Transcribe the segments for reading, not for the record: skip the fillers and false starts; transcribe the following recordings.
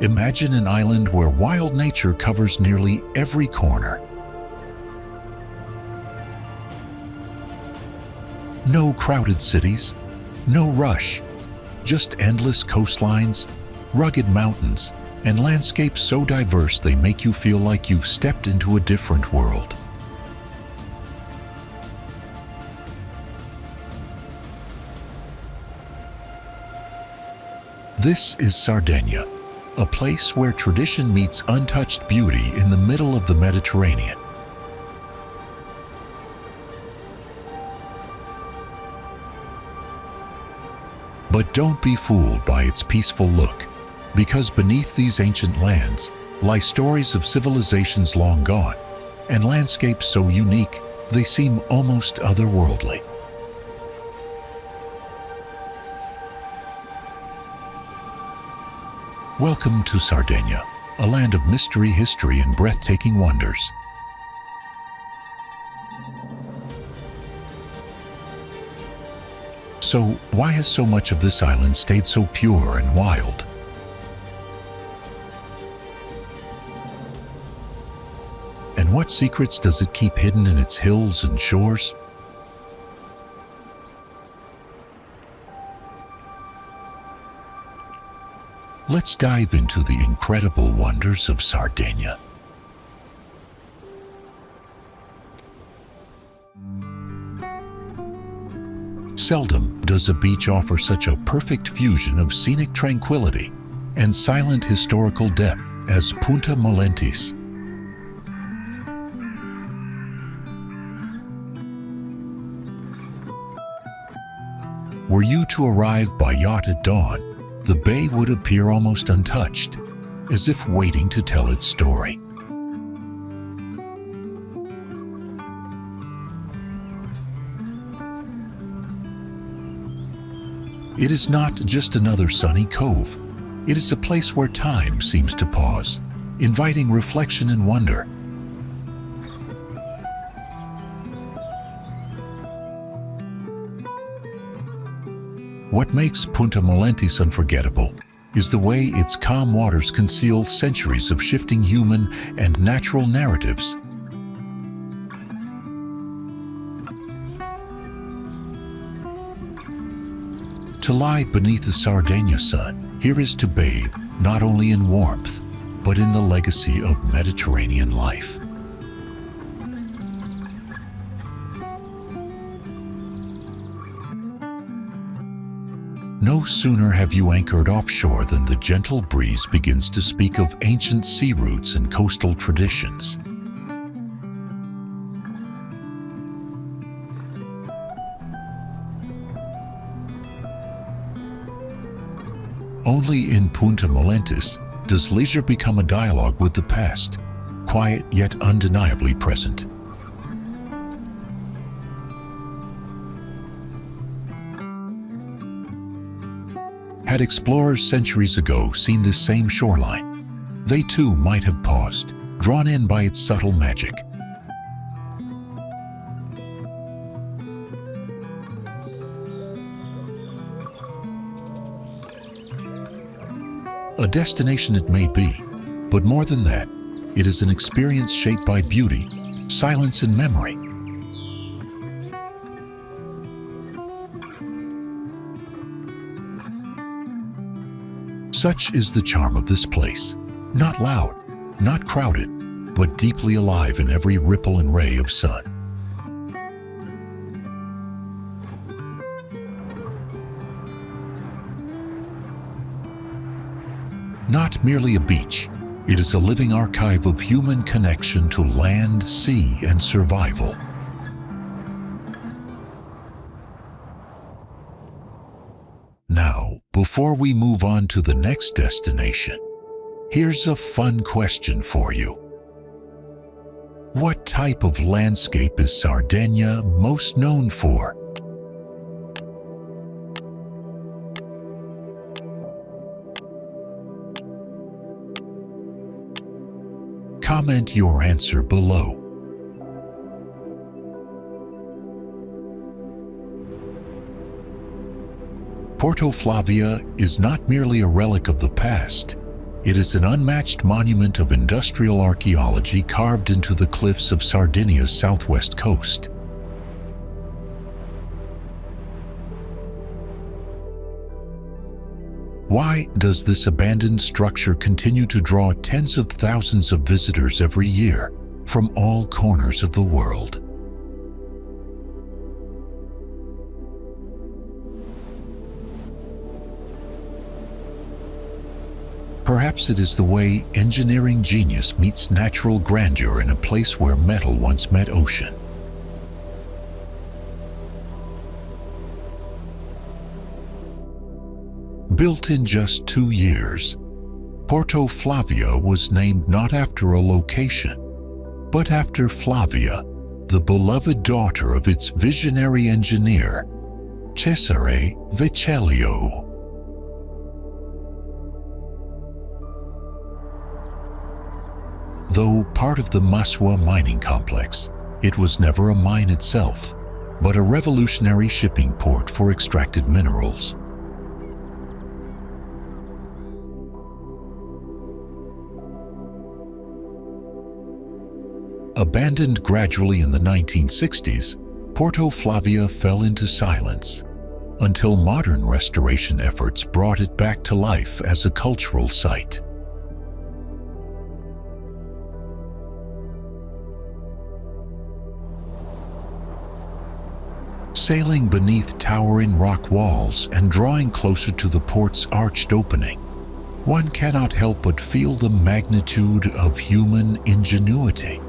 Imagine an island where wild nature covers nearly every corner. No crowded cities, no rush, just endless coastlines, rugged mountains, and landscapes so diverse they make you feel like you've stepped into a different world. This is Sardegna, a place where tradition meets untouched beauty in the middle of the Mediterranean. But don't be fooled by its peaceful look, because beneath these ancient lands lie stories of civilizations long gone and landscapes so unique they seem almost otherworldly. Welcome to Sardegna, a land of mystery, history, and breathtaking wonders. So, why has so much of this island stayed so pure and wild? And what secrets does it keep hidden in its hills and shores? Let's dive into the incredible wonders of Sardegna. Seldom does a beach offer such a perfect fusion of scenic tranquility and silent historical depth as Punta Molentis. Were you to arrive by yacht at dawn, the bay would appear almost untouched, as if waiting to tell its story. It is not just another sunny cove. It is a place where time seems to pause, inviting reflection and wonder. What makes Punta Molentis unforgettable is the way its calm waters conceal centuries of shifting human and natural narratives. To lie beneath the Sardegna sun, here is to bathe not only in warmth, but in the legacy of Mediterranean life. No sooner have you anchored offshore than the gentle breeze begins to speak of ancient sea routes and coastal traditions. Only in Punta Molentis does leisure become a dialogue with the past, quiet yet undeniably present. Had explorers centuries ago seen this same shoreline, they too might have paused, drawn in by its subtle magic. A destination it may be, but more than that, it is an experience shaped by beauty, silence, and memory. Such is the charm of this place. Not loud, not crowded, but deeply alive in every ripple and ray of sun. Not merely a beach, it is a living archive of human connection to land, sea, and survival. Now, before we move on to the next destination, here's a fun question for you. What type of landscape is Sardegna most known for? Comment your answer below. Porto Flavia is not merely a relic of the past, It is an unmatched monument of industrial archaeology carved into the cliffs of Sardinia's southwest coast. Why does this abandoned structure continue to draw tens of thousands of visitors every year from all corners of the world? Perhaps it is the way engineering genius meets natural grandeur in a place where metal once met ocean. Built in just 2 years, Porto Flavia was named not after a location, but after Flavia, the beloved daughter of its visionary engineer, Cesare Vecellio. Though part of the Masua mining complex, it was never a mine itself, but a revolutionary shipping port for extracted minerals. Abandoned gradually in the 1960s, Porto Flavia fell into silence until modern restoration efforts brought it back to life as a cultural site. Sailing beneath towering rock walls and drawing closer to the port's arched opening, one cannot help but feel the magnitude of human ingenuity.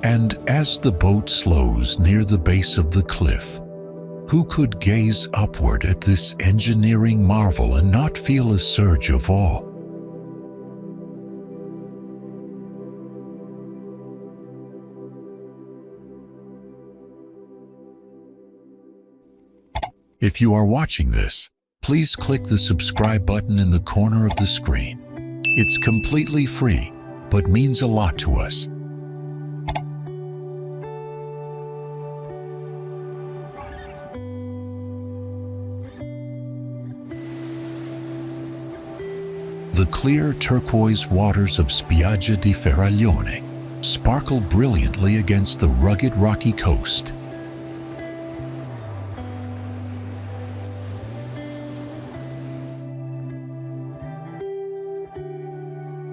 And as the boat slows near the base of the cliff, who could gaze upward at this engineering marvel and not feel a surge of awe? If you are watching this, please click the subscribe button in the corner of the screen. It's completely free, but means a lot to us. The clear turquoise waters of Spiaggia di Ferraglione sparkle brilliantly against the rugged rocky coast.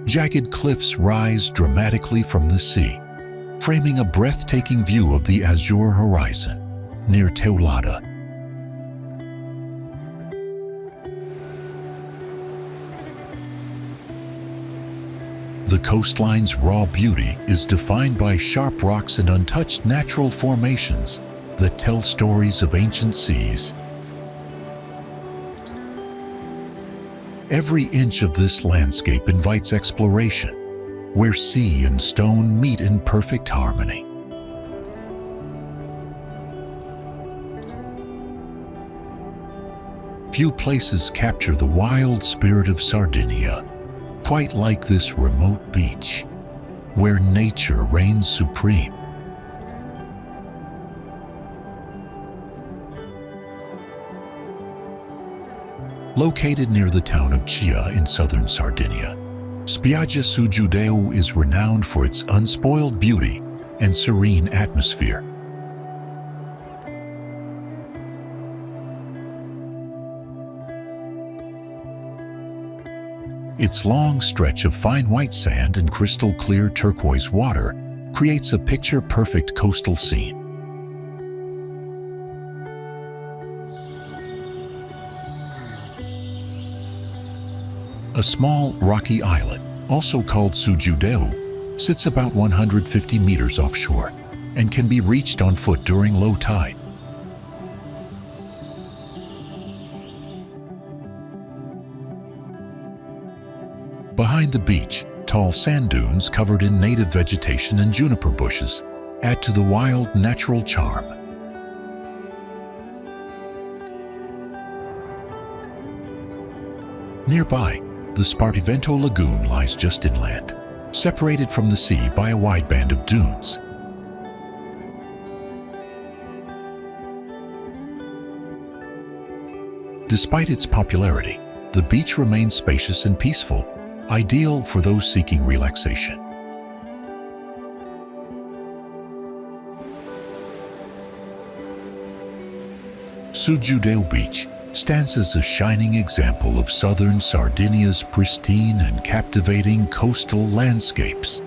Jagged cliffs rise dramatically from the sea, framing a breathtaking view of the azure horizon near Tavolara. The coastline's raw beauty is defined by sharp rocks and untouched natural formations that tell stories of ancient seas. Every inch of this landscape invites exploration, where sea and stone meet in perfect harmony. Few places capture the wild spirit of Sardinia, quite like this remote beach, where nature reigns supreme. Located near the town of Chia in southern Sardinia, Spiaggia Su Giudeu is renowned for its unspoiled beauty and serene atmosphere. Its long stretch of fine white sand and crystal clear turquoise water creates a picture-perfect coastal scene. A small rocky islet, also called Su Giudeu, sits about 150 meters offshore and can be reached on foot during low tide. Behind the beach, tall sand dunes covered in native vegetation and juniper bushes add to the wild natural charm. Nearby, the Spartivento Lagoon lies just inland, separated from the sea by a wide band of dunes. Despite its popularity, the beach remains spacious and peaceful, ideal for those seeking relaxation. Su Giudeu Beach stands as a shining example of southern Sardinia's pristine and captivating coastal landscapes.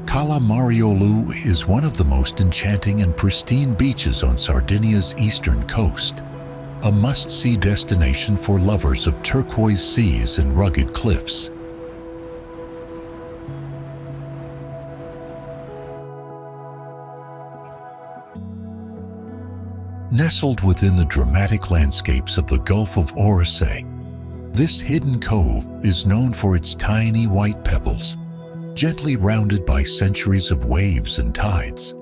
Cala Mariolu is one of the most enchanting and pristine beaches on Sardinia's eastern coast, a must-see destination for lovers of turquoise seas and rugged cliffs. Nestled within the dramatic landscapes of the Gulf of Orosei, this hidden cove is known for its tiny white pebbles, gently rounded by centuries of waves and tides.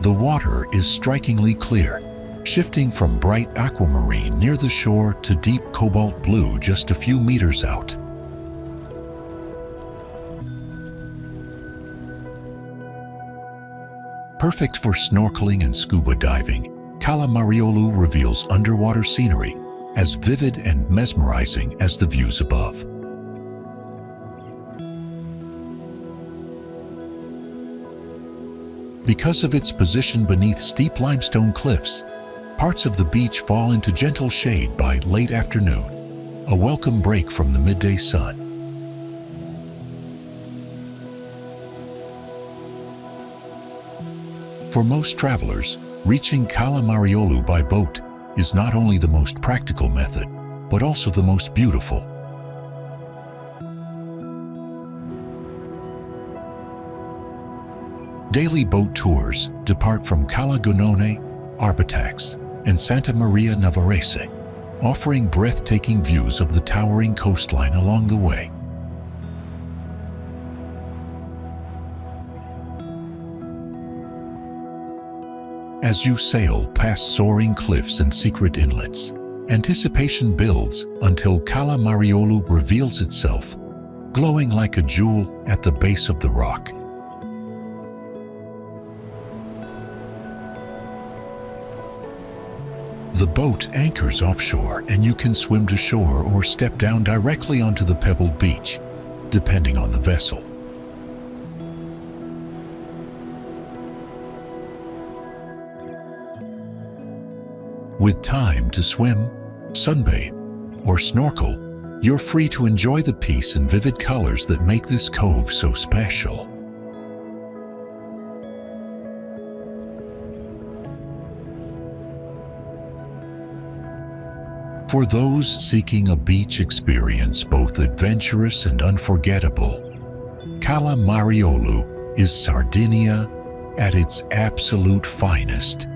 The water is strikingly clear, shifting from bright aquamarine near the shore to deep cobalt blue just a few meters out. Perfect for snorkeling and scuba diving, Cala Mariolu reveals underwater scenery as vivid and mesmerizing as the views above. Because of its position beneath steep limestone cliffs, parts of the beach fall into gentle shade by late afternoon, a welcome break from the midday sun. For most travelers, reaching Cala Mariolu by boat is not only the most practical method, but also the most beautiful. Daily boat tours depart from Cala Gonone, Arbatax, and Santa Maria Navarrese, offering breathtaking views of the towering coastline along the way. As you sail past soaring cliffs and secret inlets, anticipation builds until Cala Mariolu reveals itself, glowing like a jewel at the base of the rock. The boat anchors offshore and you can swim to shore or step down directly onto the pebbled beach, depending on the vessel. With time to swim, sunbathe, or snorkel, you're free to enjoy the peace and vivid colors that make this cove so special. For those seeking a beach experience both adventurous and unforgettable, Cala Mariolu is Sardinia at its absolute finest.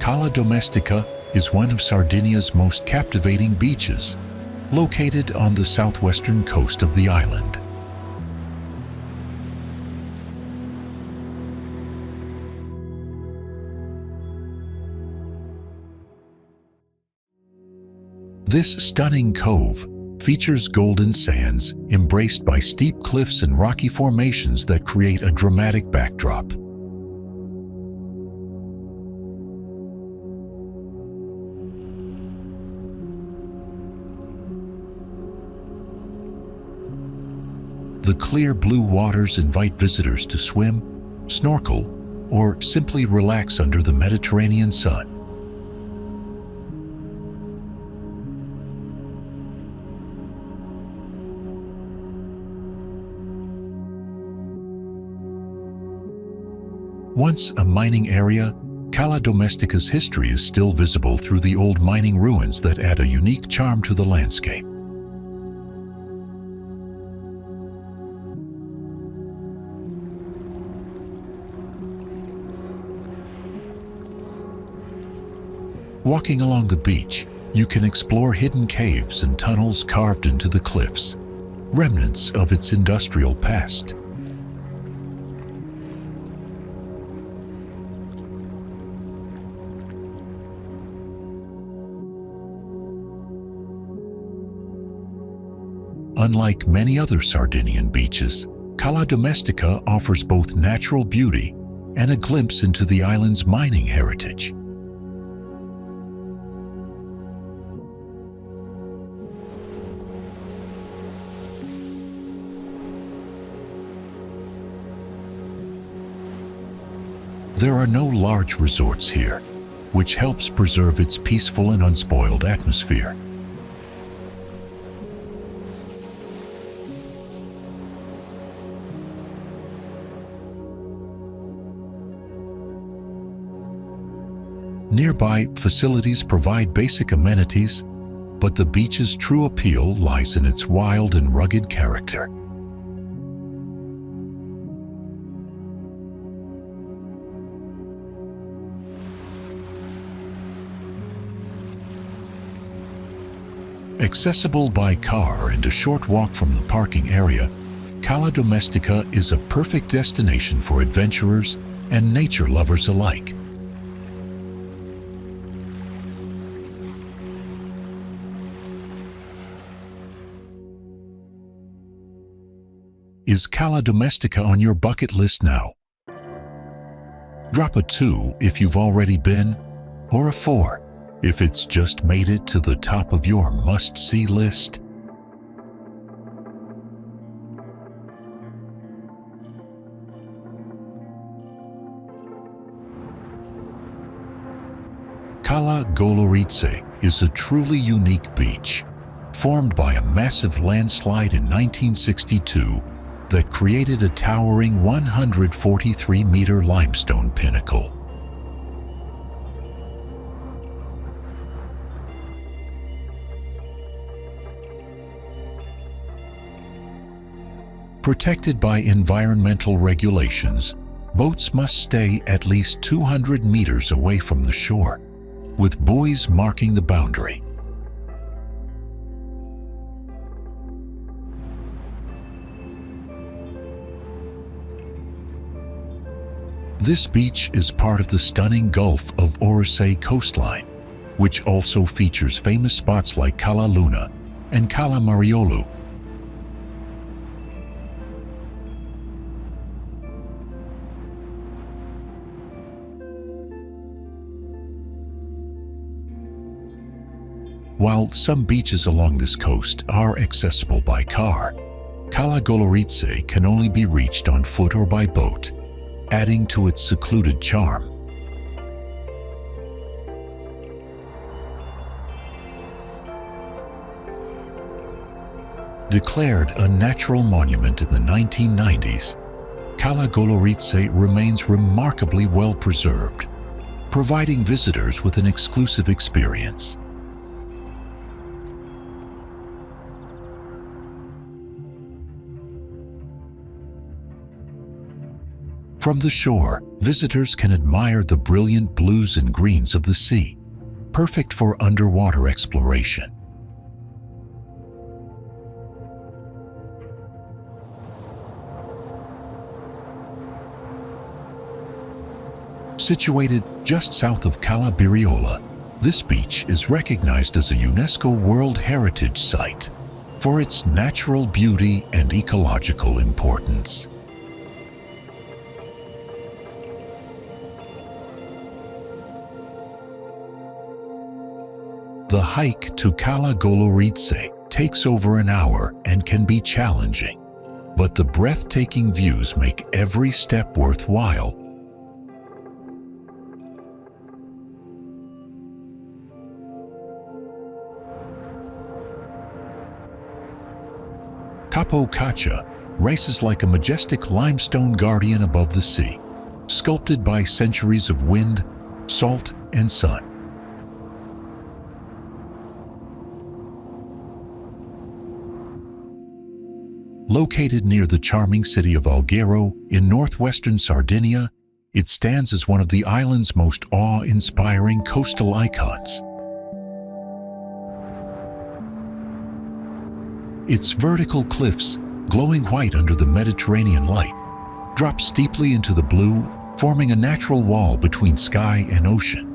Cala Domestica is one of Sardinia's most captivating beaches, located on the southwestern coast of the island. This stunning cove features golden sands embraced by steep cliffs and rocky formations that create a dramatic backdrop. The clear blue waters invite visitors to swim, snorkel, or simply relax under the Mediterranean sun. Once a mining area, Cala Domestica's history is still visible through the old mining ruins that add a unique charm to the landscape. Walking along the beach, you can explore hidden caves and tunnels carved into the cliffs, remnants of its industrial past. Unlike many other Sardinian beaches, Cala Domestica offers both natural beauty and a glimpse into the island's mining heritage. There are no large resorts here, which helps preserve its peaceful and unspoiled atmosphere. Nearby facilities provide basic amenities, but the beach's true appeal lies in its wild and rugged character. Accessible by car and a short walk from the parking area, Cala Domestica is a perfect destination for adventurers and nature lovers alike. Is Cala Domestica on your bucket list now? Drop a 2 if you've already been, or a 4 if it's just made it to the top of your must-see list. Cala Goloritzé is a truly unique beach, formed by a massive landslide in 1962 that created a towering 143-meter limestone pinnacle. Protected by environmental regulations, boats must stay at least 200 meters away from the shore, with buoys marking the boundary. This beach is part of the stunning Gulf of Orosei coastline, which also features famous spots like Cala Luna and Cala Mariolu. While some beaches along this coast are accessible by car, Cala Goloritzé can only be reached on foot or by boat, adding to its secluded charm. Declared a natural monument in the 1990s, Cala Goloritzé remains remarkably well preserved, providing visitors with an exclusive experience. From the shore, visitors can admire the brilliant blues and greens of the sea, perfect for underwater exploration. Situated just south of Cala Mariolu, this beach is recognized as a UNESCO World Heritage Site for its natural beauty and ecological importance. The hike to Cala Goloritzé takes over an hour and can be challenging, but the breathtaking views make every step worthwhile. Capo Caccia races like a majestic limestone guardian above the sea, sculpted by centuries of wind, salt, and sun. Located near the charming city of Alghero in northwestern Sardinia, it stands as one of the island's most awe-inspiring coastal icons. Its vertical cliffs, glowing white under the Mediterranean light, drop steeply into the blue, forming a natural wall between sky and ocean.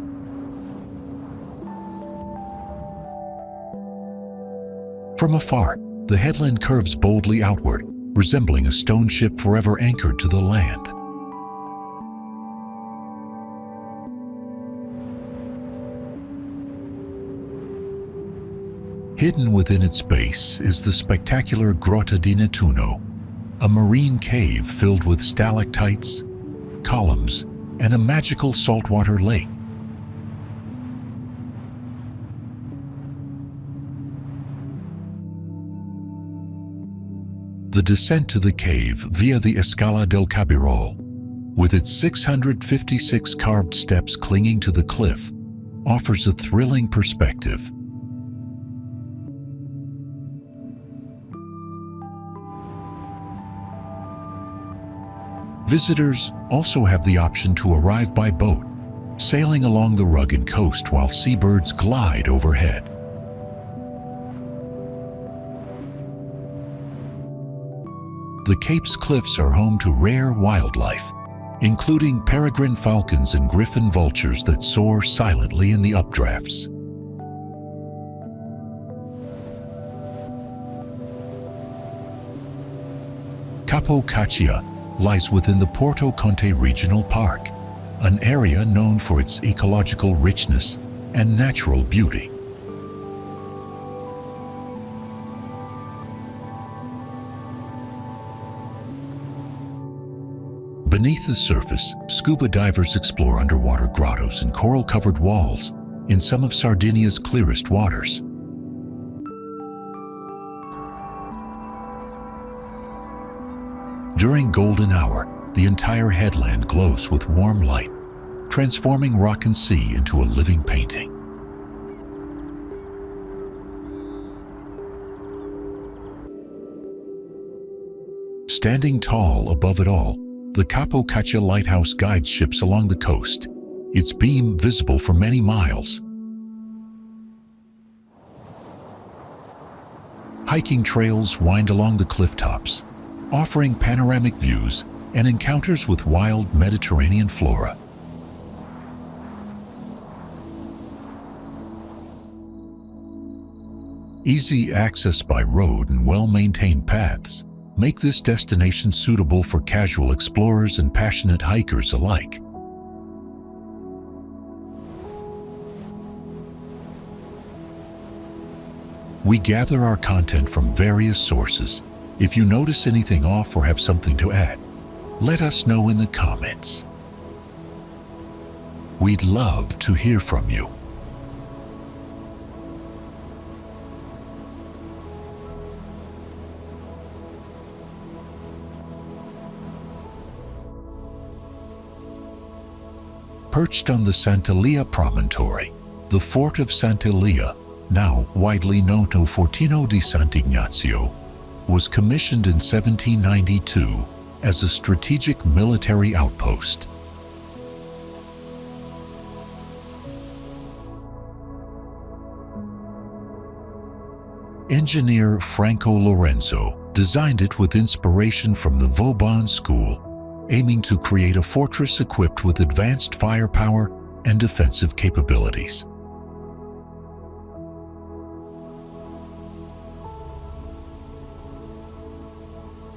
From afar, the headland curves boldly outward, resembling a stone ship forever anchored to the land. Hidden within its base is the spectacular Grotta di Nettuno, a marine cave filled with stalactites, columns, and a magical saltwater lake. The descent to the cave via the Escala del Cabirol, with its 656 carved steps clinging to the cliff, offers a thrilling perspective. Visitors also have the option to arrive by boat, sailing along the rugged coast while seabirds glide overhead. The Cape's cliffs are home to rare wildlife, including peregrine falcons and griffon vultures that soar silently in the updrafts. Capo Caccia lies within the Porto Conte Regional Park, an area known for its ecological richness and natural beauty. Beneath the surface, scuba divers explore underwater grottos and coral-covered walls in some of Sardinia's clearest waters. During golden hour, the entire headland glows with warm light, transforming rock and sea into a living painting. Standing tall above it all, the Capo Caccia lighthouse guides ships along the coast, its beam visible for many miles. Hiking trails wind along the cliff tops, offering panoramic views and encounters with wild Mediterranean flora. Easy access by road and well-maintained paths make this destination suitable for casual explorers and passionate hikers alike. We gather our content from various sources. If you notice anything off or have something to add, let us know in the comments. We'd love to hear from you. Perched on the Sant'Elia promontory, the fort of Sant'Elia, now widely known as Fortino di Sant'Ignazio, was commissioned in 1792 as a strategic military outpost. Engineer Franco Lorenzo designed it with inspiration from the Vauban school, aiming to create a fortress equipped with advanced firepower and defensive capabilities.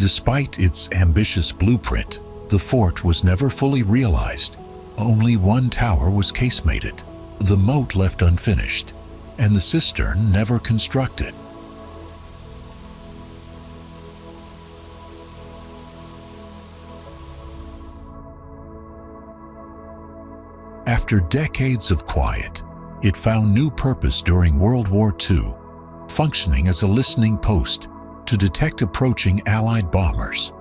Despite its ambitious blueprint, the fort was never fully realized. Only one tower was casemated, the moat left unfinished, and the cistern never constructed. After decades of quiet, it found new purpose during World War II, functioning as a listening post to detect approaching Allied bombers.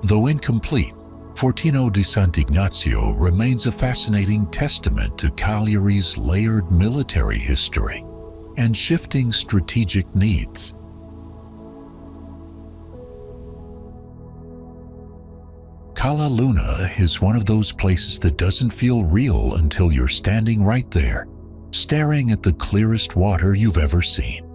Though incomplete, Fortino di Sant'Ignazio remains a fascinating testament to Cagliari's layered military history and shifting strategic needs. Cala Luna is one of those places that doesn't feel real until you're standing right there, staring at the clearest water you've ever seen.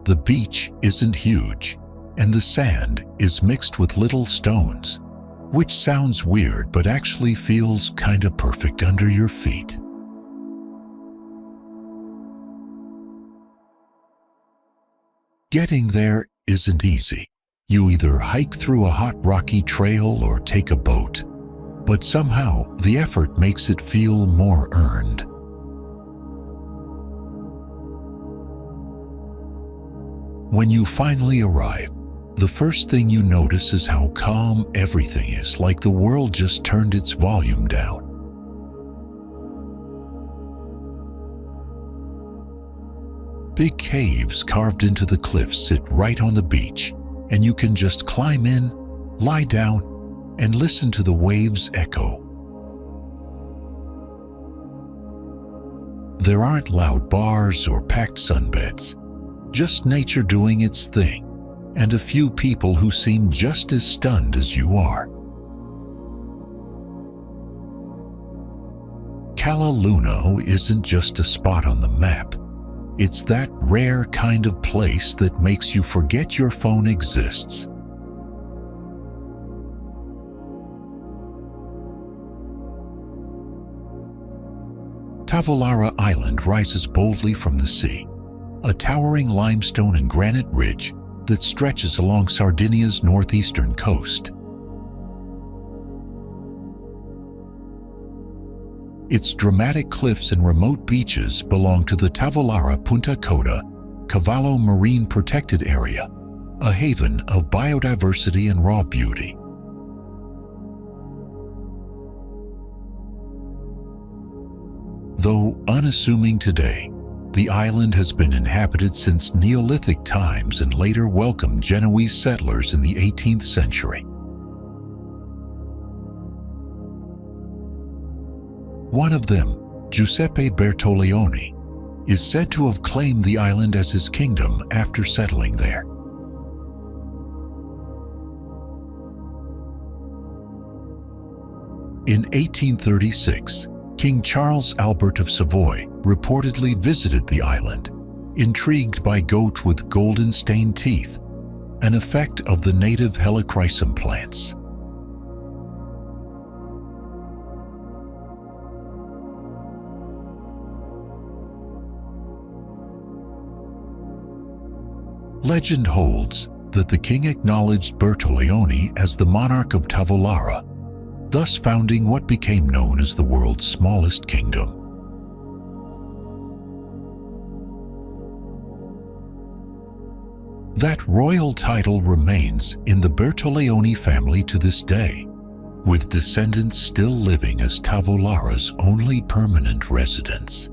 The beach isn't huge, and the sand is mixed with little stones, which sounds weird but actually feels kinda perfect under your feet. Getting there isn't easy. You either hike through a hot rocky trail or take a boat, but somehow the effort makes it feel more earned. When you finally arrive, the first thing you notice is how calm everything is, like the world just turned its volume down. Big caves carved into the cliffs sit right on the beach, and you can just climb in, lie down, and listen to the waves echo. There aren't loud bars or packed sunbeds, just nature doing its thing, and a few people who seem just as stunned as you are. Cala Luna isn't just a spot on the map. It's that rare kind of place that makes you forget your phone exists. Tavolara Island rises boldly from the sea, a towering limestone and granite ridge that stretches along Sardinia's northeastern coast. Its dramatic cliffs and remote beaches belong to the Tavolara Punta Coda Cavallo Marine Protected Area, a haven of biodiversity and raw beauty. Though unassuming today, the island has been inhabited since Neolithic times and later welcomed Genoese settlers in the 18th century. One of them, Giuseppe Bertoleone, is said to have claimed the island as his kingdom after settling there. In 1836, King Charles Albert of Savoy reportedly visited the island, intrigued by goat with golden-stained teeth, an effect of the native helichrysum plants. Legend holds that the king acknowledged Bertoleone as the monarch of Tavolara, thus founding what became known as the world's smallest kingdom. That royal title remains in the Bertoleone family to this day, with descendants still living as Tavolara's only permanent residents.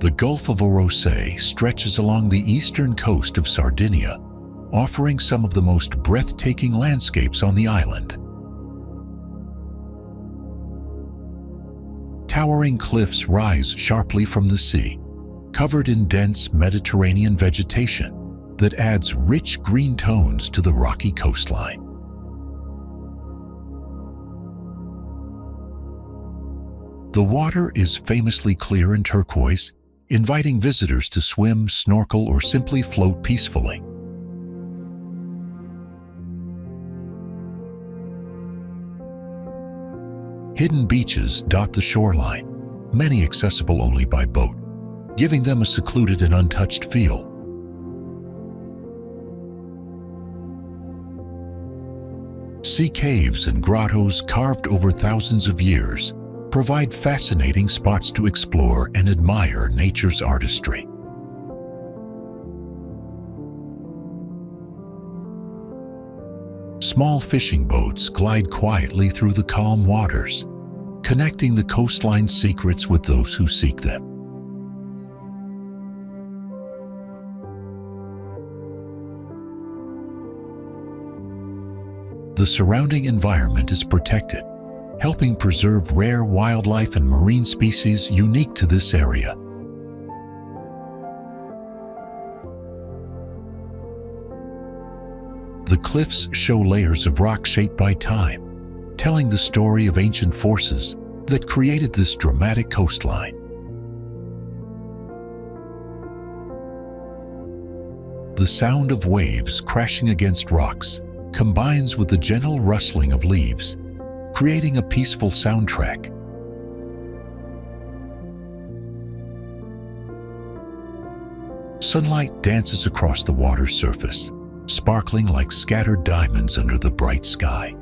The Gulf of Orosei stretches along the eastern coast of Sardinia, offering some of the most breathtaking landscapes on the island. Towering cliffs rise sharply from the sea, covered in dense Mediterranean vegetation that adds rich green tones to the rocky coastline. The water is famously clear and turquoise, inviting visitors to swim, snorkel, or simply float peacefully. Hidden beaches dot the shoreline, many accessible only by boat, giving them a secluded and untouched feel. Sea caves and grottos carved over thousands of years provide fascinating spots to explore and admire nature's artistry. Small fishing boats glide quietly through the calm waters, connecting the coastline's secrets with those who seek them. The surrounding environment is protected, helping preserve rare wildlife and marine species unique to this area. The cliffs show layers of rock shaped by time, telling the story of ancient forces that created this dramatic coastline. The sound of waves crashing against rocks combines with the gentle rustling of leaves, creating a peaceful soundtrack. Sunlight dances across the water's surface, sparkling like scattered diamonds under the bright sky.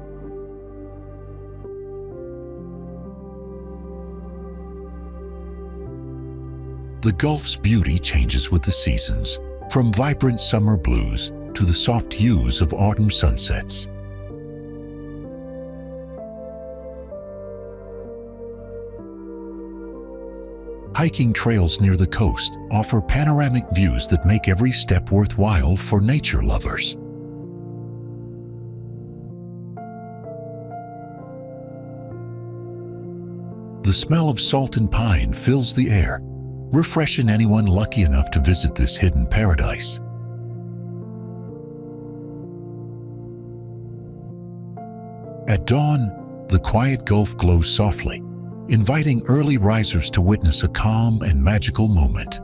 The Gulf's beauty changes with the seasons, from vibrant summer blues to the soft hues of autumn sunsets. Hiking trails near the coast offer panoramic views that make every step worthwhile for nature lovers. The smell of salt and pine fills the air, refreshing anyone lucky enough to visit this hidden paradise. At dawn, the quiet Gulf glows softly, inviting early risers to witness a calm and magical moment.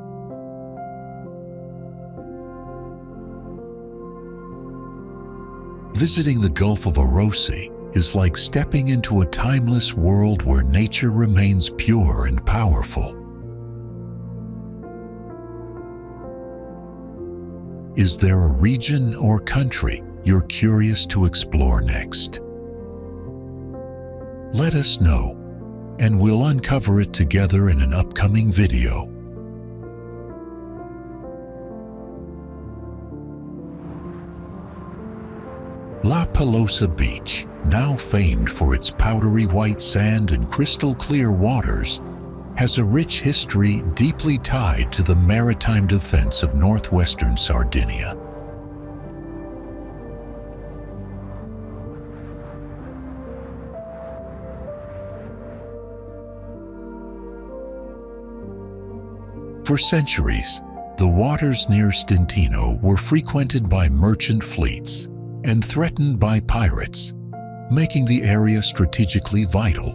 Visiting the Gulf of Orosei is like stepping into a timeless world where nature remains pure and powerful. Is there a region or country you're curious to explore next? Let us know, and we'll uncover it together in an upcoming video. La Pelosa Beach, now famed for its powdery white sand and crystal clear waters, has a rich history deeply tied to the maritime defense of northwestern Sardinia. For centuries, the waters near Stintino were frequented by merchant fleets and threatened by pirates, making the area strategically vital.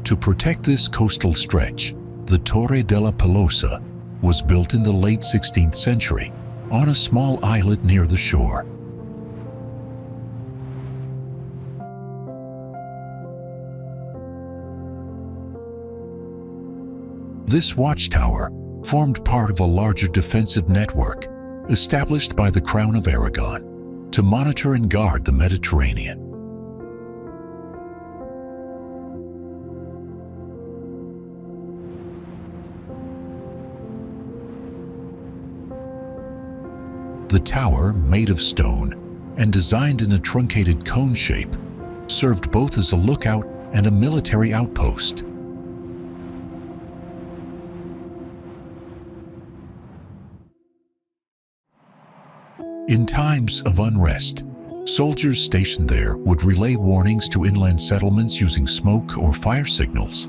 To protect this coastal stretch, the Torre della Pelosa was built in the late 16th century on a small islet near the shore. This watchtower formed part of a larger defensive network established by the Crown of Aragon to monitor and guard the Mediterranean. The tower, made of stone and designed in a truncated cone shape, served both as a lookout and a military outpost. In times of unrest, soldiers stationed there would relay warnings to inland settlements using smoke or fire signals.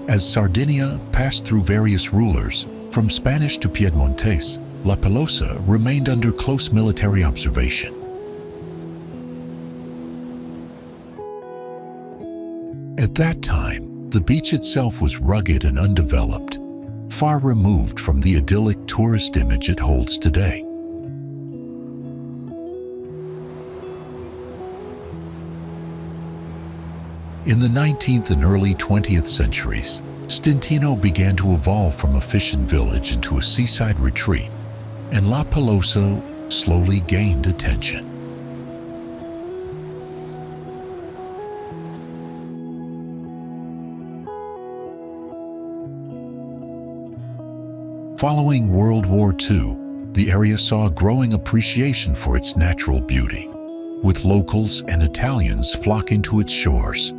As Sardinia passed through various rulers, from Spanish to Piedmontese, La Pelosa remained under close military observation. At that time, the beach itself was rugged and undeveloped, far removed from the idyllic tourist image it holds today. In the 19th and early 20th centuries, Stintino began to evolve from a fishing village into a seaside retreat, and La Pelosa slowly gained attention. Following World War II, the area saw a growing appreciation for its natural beauty, with locals and Italians flocking to its shores.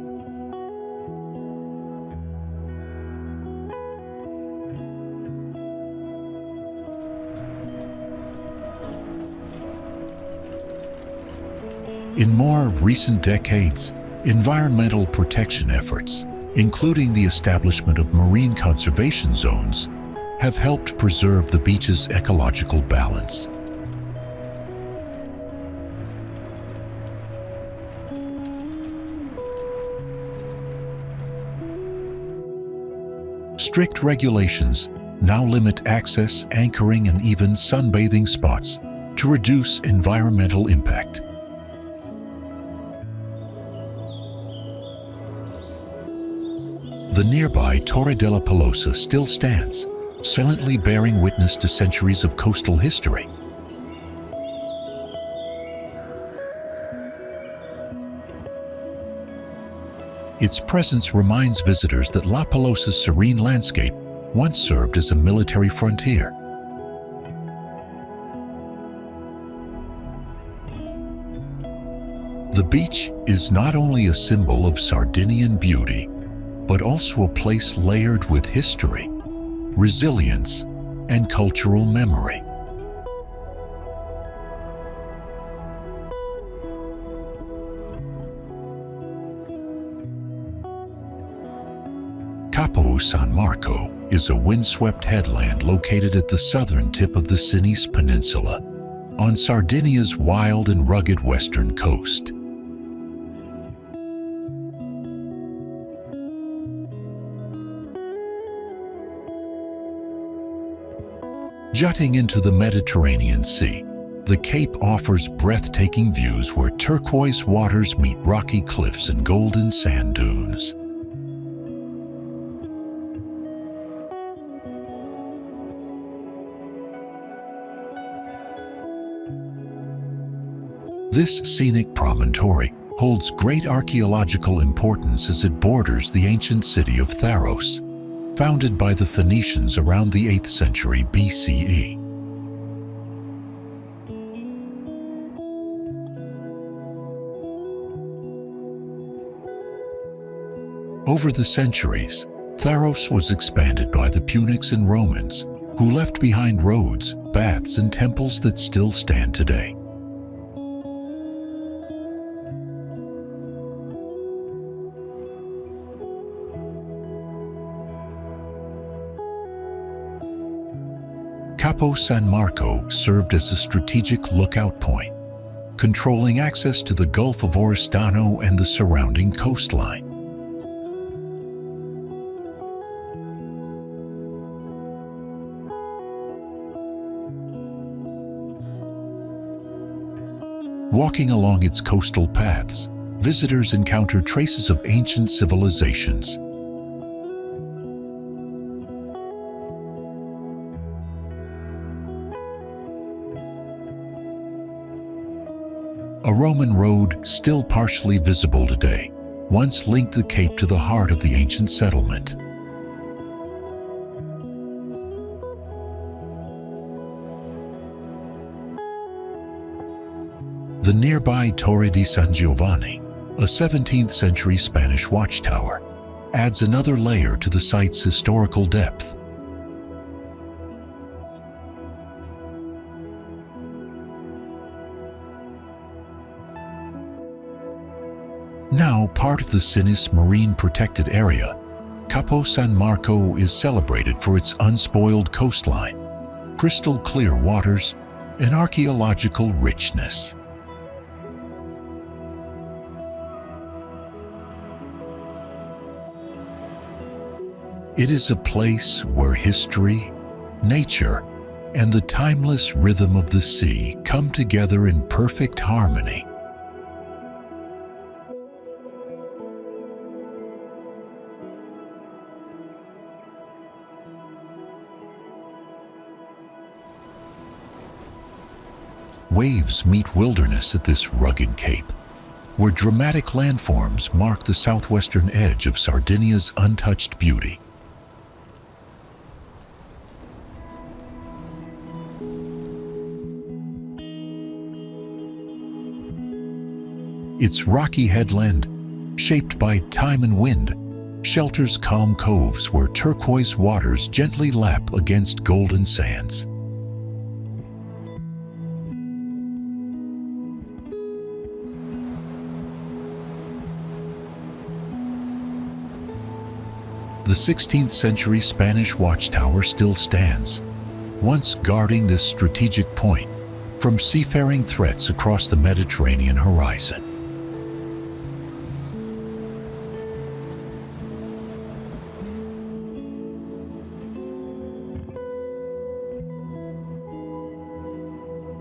In more recent decades, environmental protection efforts, including the establishment of marine conservation zones, have helped preserve the beach's ecological balance. Strict regulations now limit access, anchoring, and even sunbathing spots to reduce environmental impact. The nearby Torre della Pelosa still stands, silently bearing witness to centuries of coastal history. Its presence reminds visitors that La Pelosa's serene landscape once served as a military frontier. The beach is not only a symbol of Sardinian beauty, but also a place layered with history, resilience, and cultural memory. Capo San Marco is a windswept headland located at the southern tip of the Sinis Peninsula, on Sardinia's wild and rugged western coast. Jutting into the Mediterranean Sea, the Cape offers breathtaking views where turquoise waters meet rocky cliffs and golden sand dunes. This scenic promontory holds great archaeological importance as it borders the ancient city of Tharos, founded by the Phoenicians around the 8th century BCE. Over the centuries, Tharos was expanded by the Punics and Romans, who left behind roads, baths, and temples that still stand today. Capo San Marco served as a strategic lookout point, controlling access to the Gulf of Oristano and the surrounding coastline. Walking along its coastal paths, visitors encounter traces of ancient civilizations. A Roman road, still partially visible today, once linked the Cape to the heart of the ancient settlement. The nearby Torre di San Giovanni, a 17th century Spanish watchtower, adds another layer to the site's historical depth. Now part of the Sinis Marine Protected Area, Capo San Marco is celebrated for its unspoiled coastline, crystal clear waters, and archaeological richness. It is a place where history, nature, and the timeless rhythm of the sea come together in perfect harmony. Waves meet wilderness at this rugged cape, where dramatic landforms mark the southwestern edge of Sardinia's untouched beauty. Its rocky headland, shaped by time and wind, shelters calm coves where turquoise waters gently lap against golden sands. The 16th century Spanish watchtower still stands, once guarding this strategic point from seafaring threats across the Mediterranean horizon.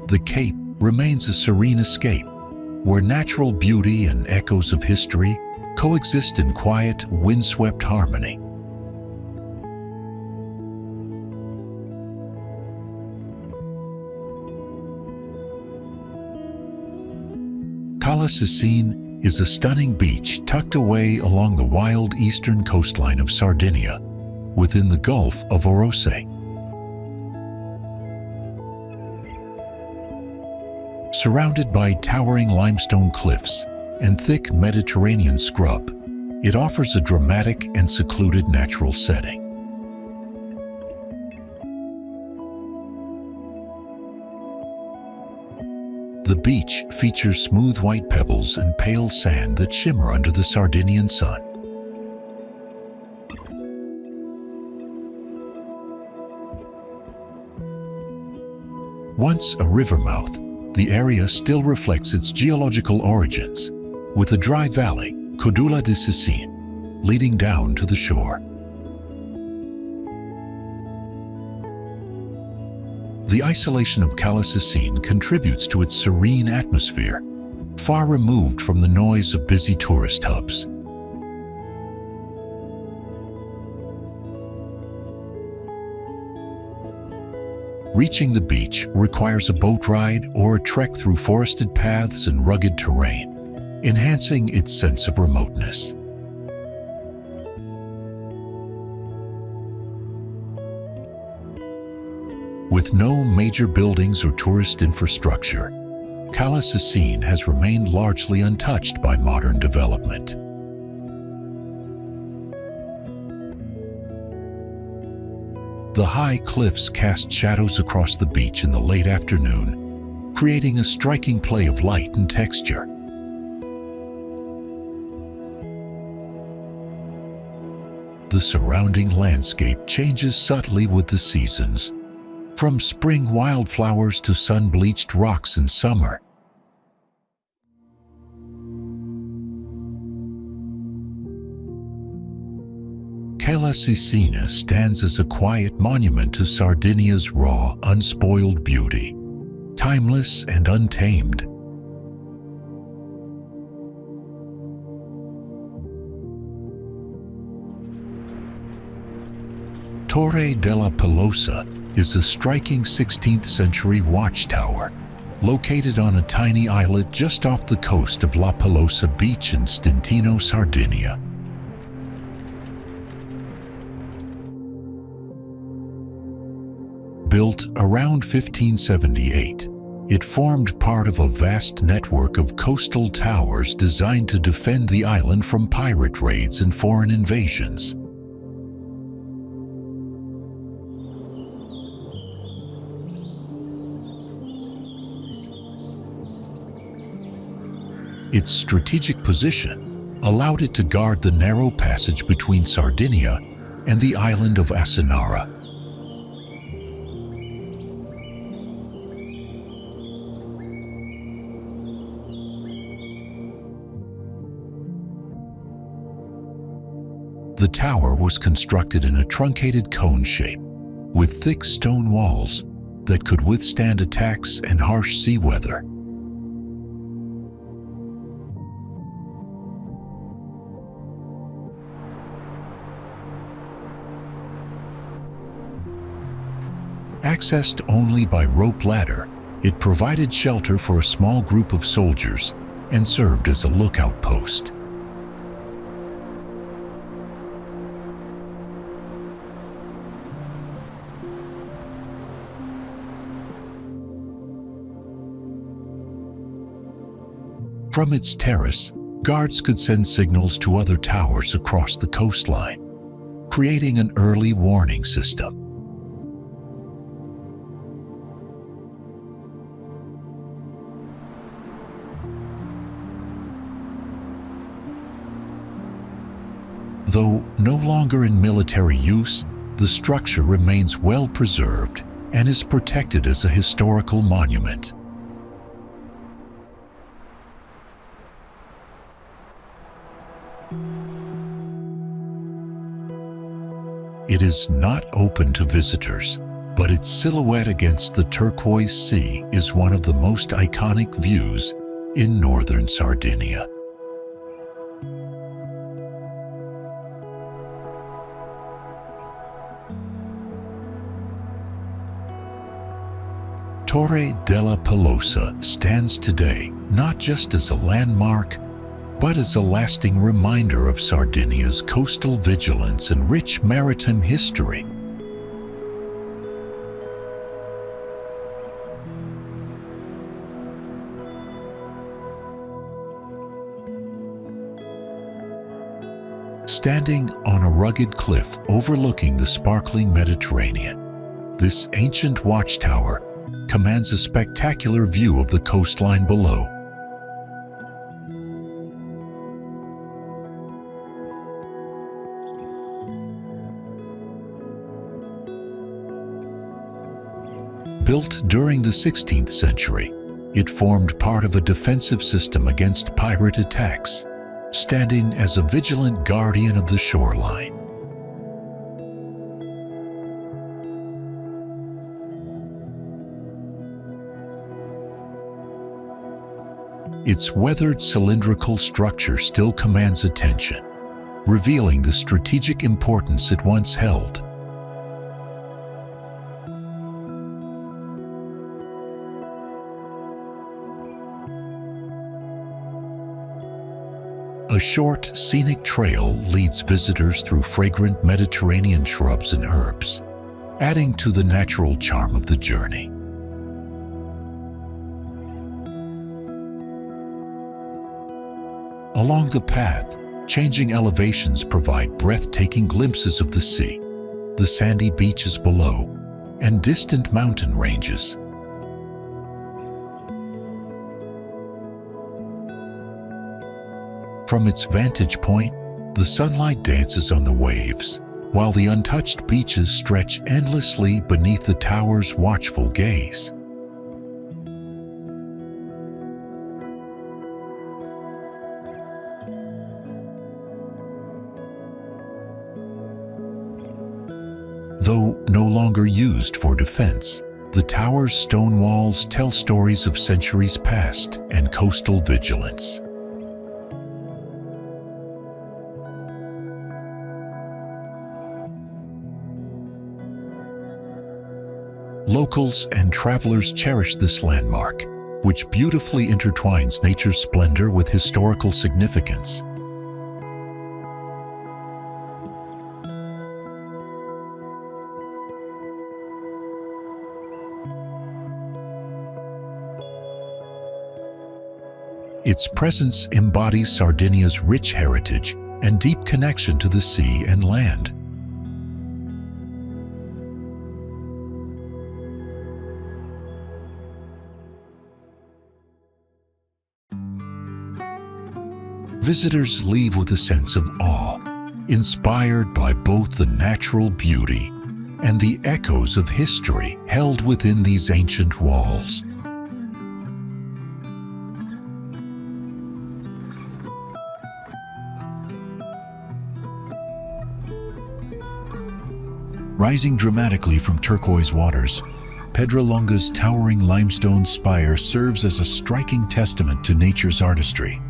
The Cape remains a serene escape, where natural beauty and echoes of history coexist in quiet, windswept harmony. Cala Sisine is a stunning beach tucked away along the wild eastern coastline of Sardinia, within the Gulf of Orosei. Surrounded by towering limestone cliffs and thick Mediterranean scrub, it offers a dramatic and secluded natural setting. The beach features smooth white pebbles and pale sand that shimmer under the Sardinian sun. Once a river mouth, the area still reflects its geological origins, with a dry valley, Codula di Sisine, leading down to the shore. The isolation of Cala Sisine contributes to its serene atmosphere, far removed from the noise of busy tourist hubs. Reaching the beach requires a boat ride or a trek through forested paths and rugged terrain, enhancing its sense of remoteness. With no major buildings or tourist infrastructure, Cala Sisine has remained largely untouched by modern development. The high cliffs cast shadows across the beach in the late afternoon, creating a striking play of light and texture. The surrounding landscape changes subtly with the seasons, from spring wildflowers to sun-bleached rocks in summer. Cala Sisine stands as a quiet monument to Sardinia's raw, unspoiled beauty, timeless and untamed. Torre della Pelosa is a striking 16th century watchtower located on a tiny islet just off the coast of La Pelosa Beach in Stintino, Sardinia. Built around 1578, it formed part of a vast network of coastal towers designed to defend the island from pirate raids and foreign invasions. Its strategic position allowed it to guard the narrow passage between Sardinia and the island of Asinara. The tower was constructed in a truncated cone shape, with thick stone walls that could withstand attacks and harsh sea weather. Accessed only by rope ladder, it provided shelter for a small group of soldiers and served as a lookout post. From its terrace, guards could send signals to other towers across the coastline, creating an early warning system. Though no longer in military use, the structure remains well preserved and is protected as a historical monument. It is not open to visitors, but its silhouette against the turquoise sea is one of the most iconic views in northern Sardinia. Torre della Pelosa stands today not just as a landmark, but as a lasting reminder of Sardinia's coastal vigilance and rich maritime history. Standing on a rugged cliff overlooking the sparkling Mediterranean, this ancient watchtower commands a spectacular view of the coastline below. Built during the 16th century, it formed part of a defensive system against pirate attacks, standing as a vigilant guardian of the shoreline. Its weathered cylindrical structure still commands attention, revealing the strategic importance it once held. A short, scenic trail leads visitors through fragrant Mediterranean shrubs and herbs, adding to the natural charm of the journey. Along the path, changing elevations provide breathtaking glimpses of the sea, the sandy beaches below, and distant mountain ranges. From its vantage point, the sunlight dances on the waves, while the untouched beaches stretch endlessly beneath the tower's watchful gaze. Though no longer used for defense, the tower's stone walls tell stories of centuries past and coastal vigilance. Locals and travelers cherish this landmark, which beautifully intertwines nature's splendor with historical significance. Its presence embodies Sardinia's rich heritage and deep connection to the sea and land. Visitors leave with a sense of awe, inspired by both the natural beauty and the echoes of history held within these ancient walls. Rising dramatically from turquoise waters, Pedra Longa's towering limestone spire serves as a striking testament to nature's artistry.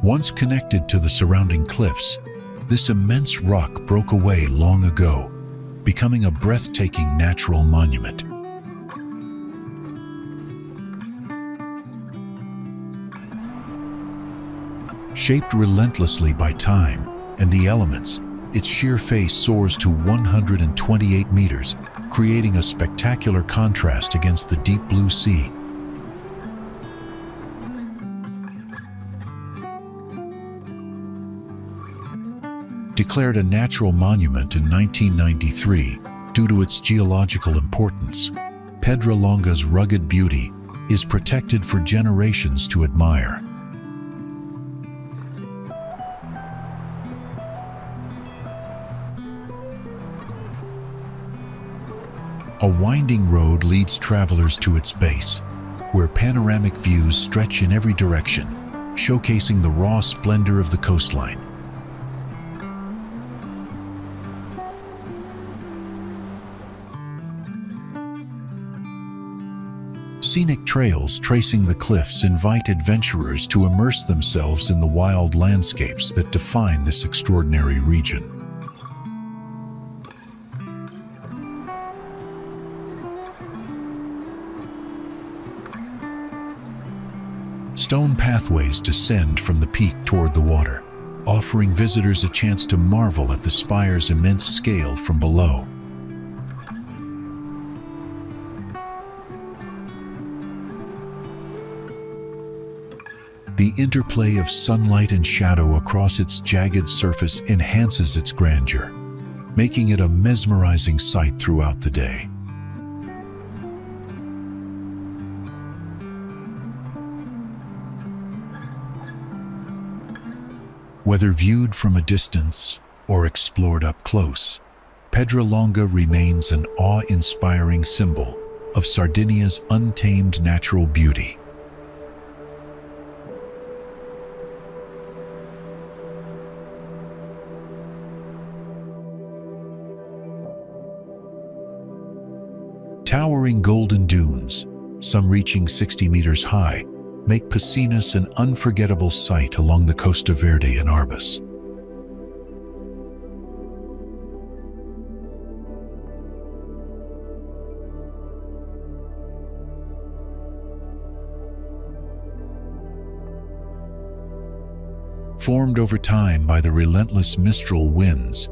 Once connected to the surrounding cliffs, this immense rock broke away long ago, becoming a breathtaking natural monument. Shaped relentlessly by time and the elements, its sheer face soars to 128 meters, creating a spectacular contrast against the deep blue sea. Declared a natural monument in 1993 due to its geological importance, Pedra Longa's rugged beauty is protected for generations to admire. A winding road leads travelers to its base, where panoramic views stretch in every direction, showcasing the raw splendor of the coastline. Scenic trails tracing the cliffs invite adventurers to immerse themselves in the wild landscapes that define this extraordinary region. Stone pathways descend from the peak toward the water, offering visitors a chance to marvel at the spire's immense scale from below. The interplay of sunlight and shadow across its jagged surface enhances its grandeur, making it a mesmerizing sight throughout the day. Whether viewed from a distance or explored up close, Pedra Longa remains an awe-inspiring symbol of Sardinia's untamed natural beauty. Towering golden dunes, some reaching 60 meters high, make Piscinas an unforgettable sight along the Costa Verde and Arbus. Formed over time by the relentless mistral winds,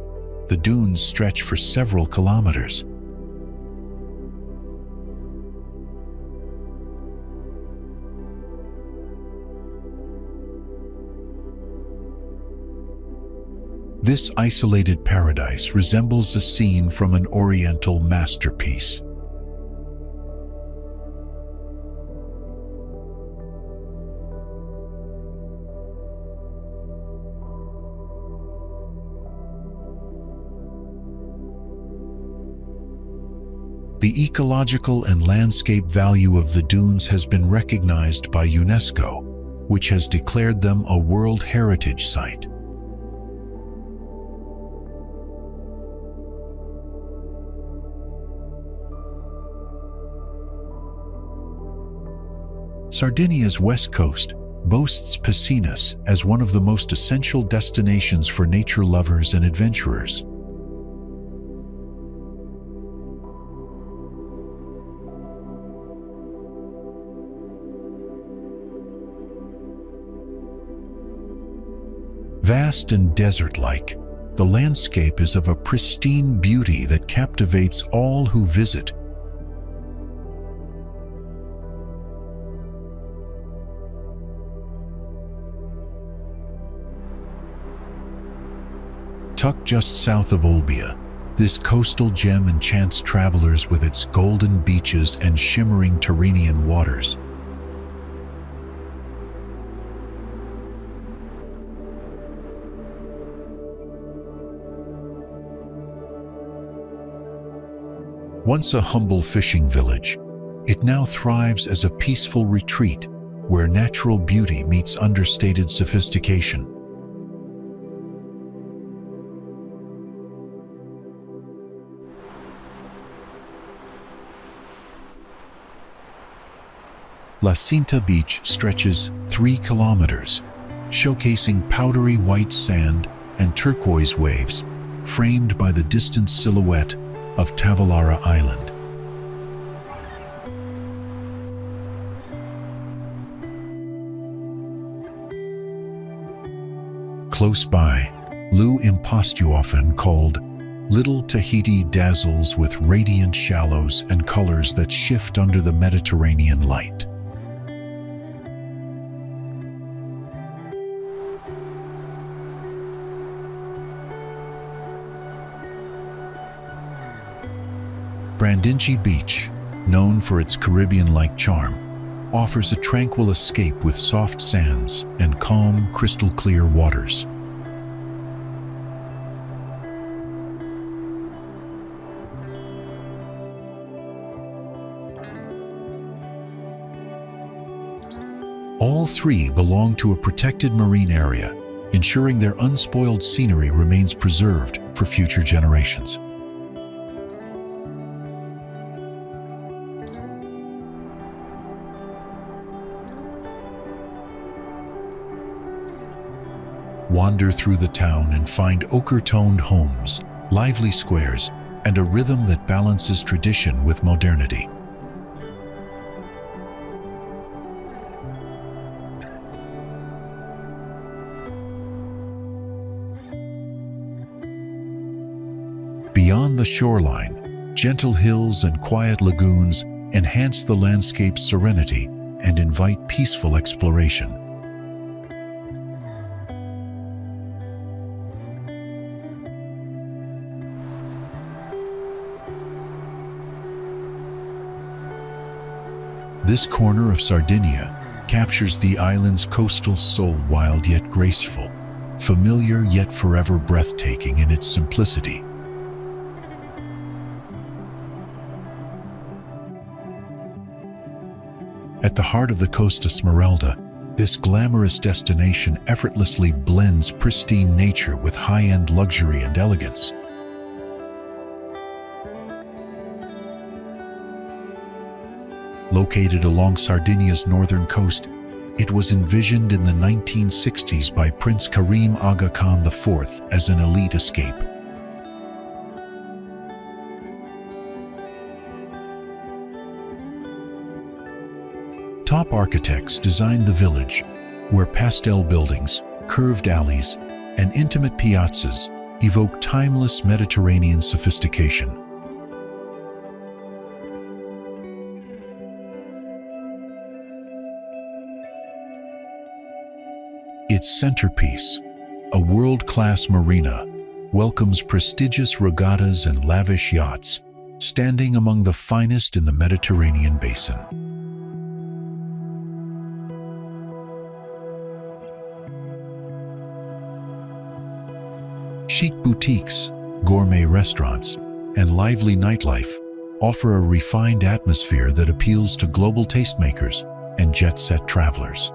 the dunes stretch for several kilometers. This isolated paradise resembles a scene from an Oriental masterpiece. The ecological and landscape value of the dunes has been recognized by UNESCO, which has declared them a World Heritage Site. Sardinia's west coast boasts Piscinas as one of the most essential destinations for nature lovers and adventurers. Vast and desert-like, the landscape is of a pristine beauty that captivates all who visit. Tucked just south of Olbia, this coastal gem enchants travelers with its golden beaches and shimmering Tyrrhenian waters. Once a humble fishing village, it now thrives as a peaceful retreat where natural beauty meets understated sophistication. La Cinta Beach stretches 3 kilometers, showcasing powdery white sand and turquoise waves, framed by the distant silhouette of Tavolara Island. Close by, Lu Impostu, often called Little Tahiti, dazzles with radiant shallows and colors that shift under the Mediterranean light. Brindisi Beach, known for its Caribbean-like charm, offers a tranquil escape with soft sands and calm, crystal-clear waters. All three belong to a protected marine area, ensuring their unspoiled scenery remains preserved for future generations. Wander through the town and find ochre-toned homes, lively squares, and a rhythm that balances tradition with modernity. Beyond the shoreline, gentle hills and quiet lagoons enhance the landscape's serenity and invite peaceful exploration. This corner of Sardinia captures the island's coastal soul, wild yet graceful, familiar yet forever breathtaking in its simplicity. At the heart of the Costa Smeralda, this glamorous destination effortlessly blends pristine nature with high-end luxury and elegance. Located along Sardinia's northern coast, it was envisioned in the 1960s by Prince Karim Aga Khan IV as an elite escape. Top architects designed the village, where pastel buildings, curved alleys, and intimate piazzas evoke timeless Mediterranean sophistication. Its centerpiece, a world-class marina, welcomes prestigious regattas and lavish yachts, standing among the finest in the Mediterranean basin. Chic boutiques, gourmet restaurants, and lively nightlife offer a refined atmosphere that appeals to global tastemakers and jet-set travelers.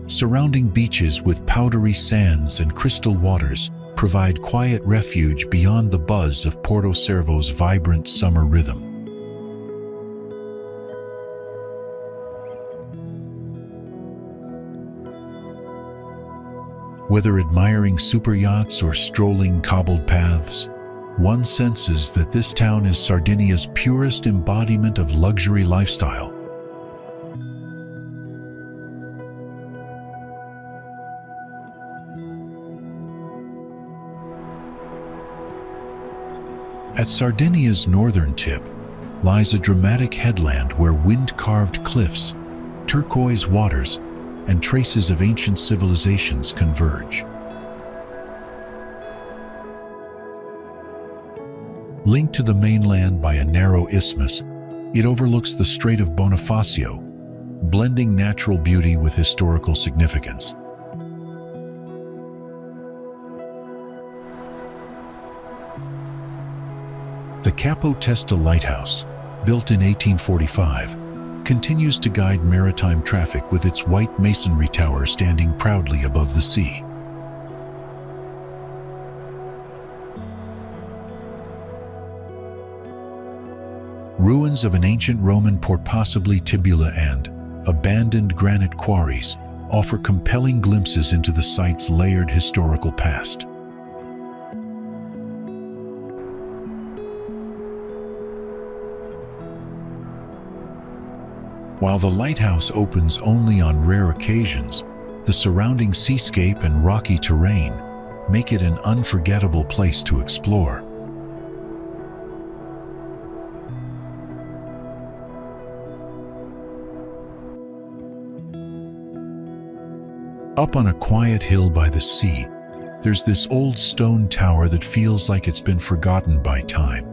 Surrounding beaches with powdery sands and crystal waters provide quiet refuge beyond the buzz of Porto Cervo's vibrant summer rhythm. Whether admiring superyachts or strolling cobbled paths, one senses that this town is Sardinia's purest embodiment of luxury lifestyle. At Sardinia's northern tip lies a dramatic headland where wind-carved cliffs, turquoise waters, and traces of ancient civilizations converge. Linked to the mainland by a narrow isthmus, it overlooks the Strait of Bonifacio, blending natural beauty with historical significance. The Capo Testa Lighthouse, built in 1845, continues to guide maritime traffic with its white masonry tower standing proudly above the sea. Ruins of an ancient Roman port, possibly Tibula, and abandoned granite quarries offer compelling glimpses into the site's layered historical past. While the lighthouse opens only on rare occasions, the surrounding seascape and rocky terrain make it an unforgettable place to explore. Up on a quiet hill by the sea, there's this old stone tower that feels like it's been forgotten by time.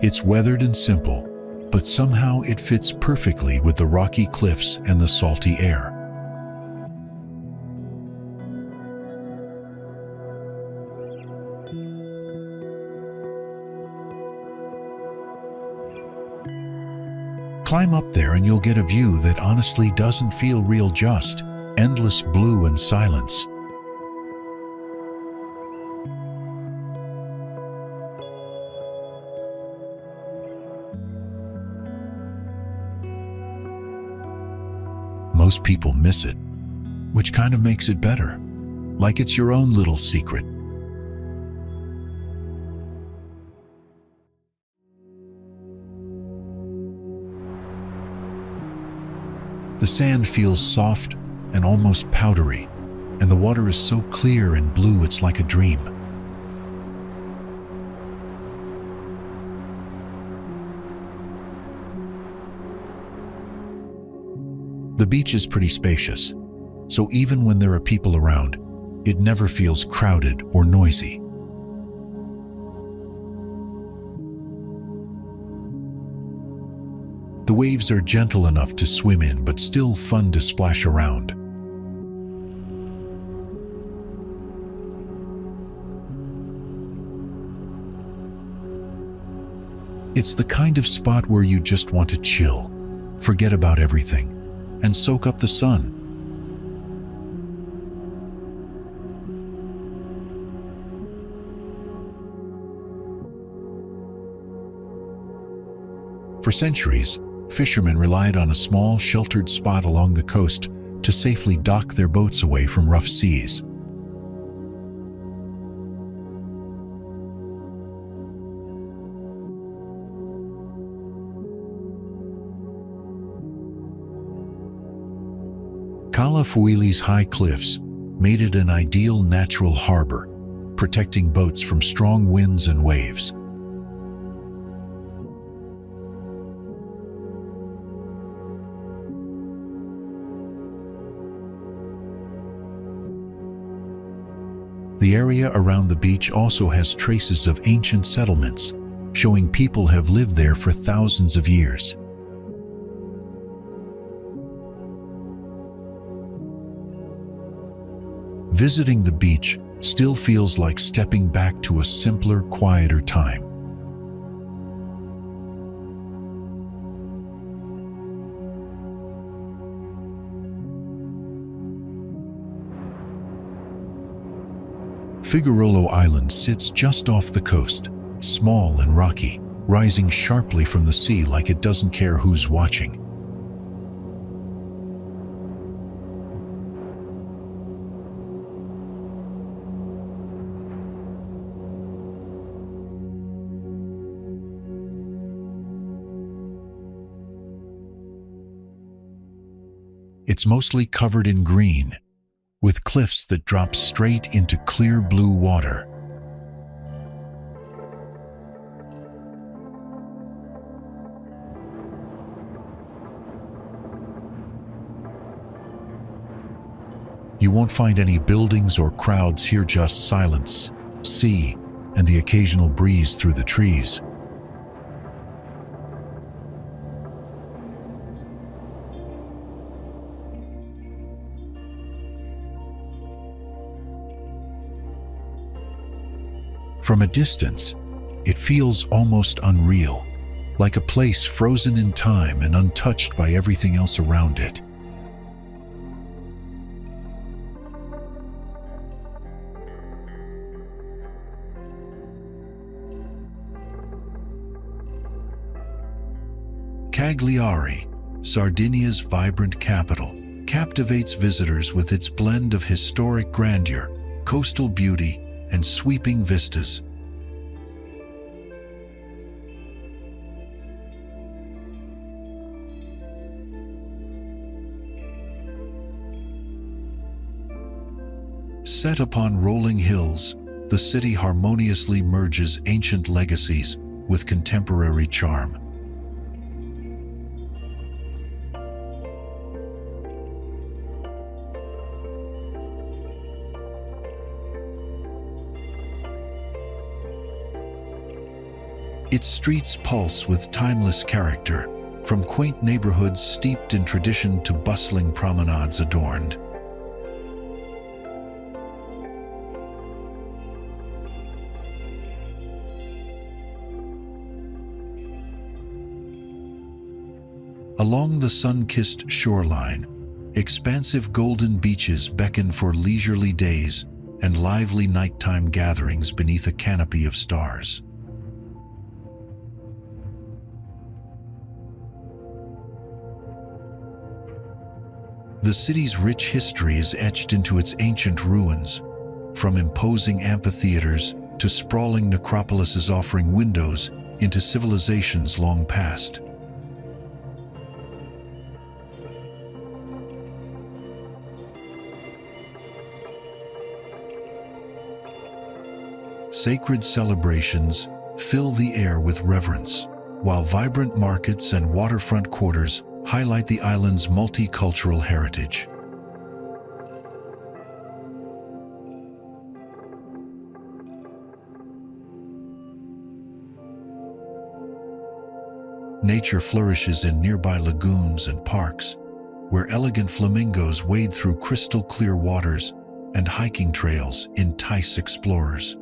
It's weathered and simple, but somehow it fits perfectly with the rocky cliffs and the salty air. Climb up there and you'll get a view that honestly doesn't feel real, just endless blue and silence. Most people miss it, which kind of makes it better, like it's your own little secret. The sand feels soft and almost powdery, and the water is so clear and blue it's like a dream. The beach is pretty spacious, so even when there are people around, it never feels crowded or noisy. The waves are gentle enough to swim in, but still fun to splash around. It's the kind of spot where you just want to chill, forget about everything, and soak up the sun. For centuries, fishermen relied on a small, sheltered spot along the coast to safely dock their boats away from rough seas. Cala Fuili's high cliffs made it an ideal natural harbor, protecting boats from strong winds and waves. The area around the beach also has traces of ancient settlements, showing people have lived there for thousands of years. Visiting the beach still feels like stepping back to a simpler, quieter time. Figarolo Island sits just off the coast, small and rocky, rising sharply from the sea like it doesn't care who's watching. It's mostly covered in green, with cliffs that drop straight into clear blue water. You won't find any buildings or crowds here, just silence, sea, and the occasional breeze through the trees. From a distance, it feels almost unreal, like a place frozen in time and untouched by everything else around it. Cagliari, Sardinia's vibrant capital, captivates visitors with its blend of historic grandeur, coastal beauty, and sweeping vistas. Set upon rolling hills, the city harmoniously merges ancient legacies with contemporary charm. Its streets pulse with timeless character, from quaint neighborhoods steeped in tradition to bustling promenades adorned. Along the sun-kissed shoreline, expansive golden beaches beckon for leisurely days and lively nighttime gatherings beneath a canopy of stars. The city's rich history is etched into its ancient ruins, from imposing amphitheaters to sprawling necropolises offering windows into civilizations long past. Sacred celebrations fill the air with reverence, while vibrant markets and waterfront quarters highlight the island's multicultural heritage. Nature flourishes in nearby lagoons and parks, where elegant flamingos wade through crystal-clear waters and hiking trails entice explorers.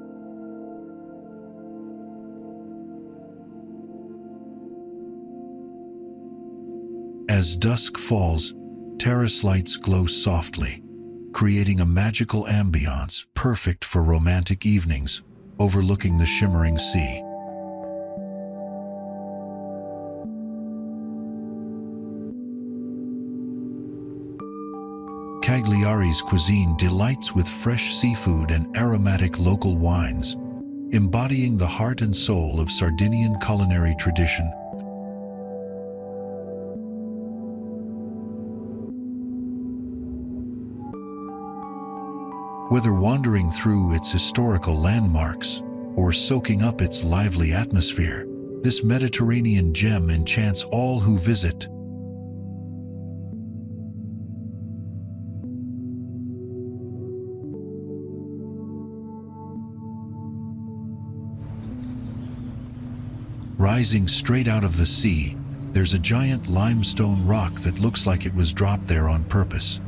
As dusk falls, terrace lights glow softly, creating a magical ambiance perfect for romantic evenings overlooking the shimmering sea. Cagliari's cuisine delights with fresh seafood and aromatic local wines, embodying the heart and soul of Sardinian culinary tradition. Whether wandering through its historical landmarks or soaking up its lively atmosphere, this Mediterranean gem enchants all who visit. Rising straight out of the sea, there's a giant limestone rock that looks like it was dropped there on purpose.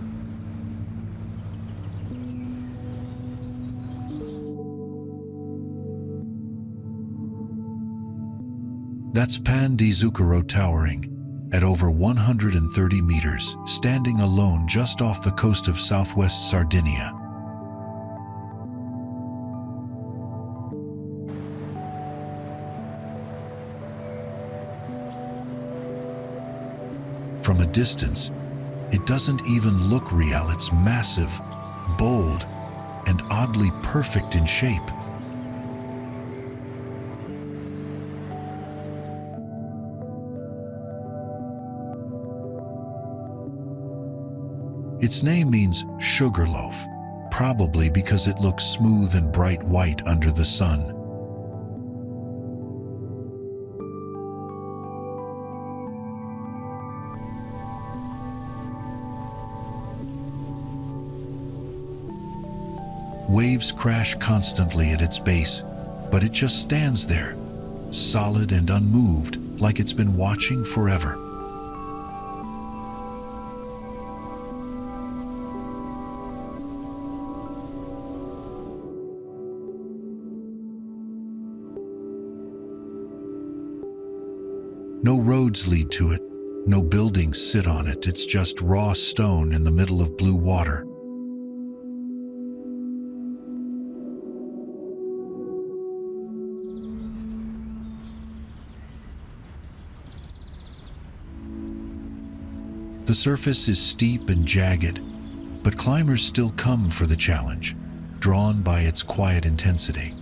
That's Pan di Zucchero towering at over 130 meters, standing alone just off the coast of southwest Sardinia. From a distance, it doesn't even look real. It's massive, bold, and oddly perfect in shape. Its name means sugar loaf, probably because it looks smooth and bright white under the sun. Waves crash constantly at its base, but it just stands there, solid and unmoved, like it's been watching forever. No roads lead to it, no buildings sit on it, it's just raw stone in the middle of blue water. The surface is steep and jagged, but climbers still come for the challenge, drawn by its quiet intensity.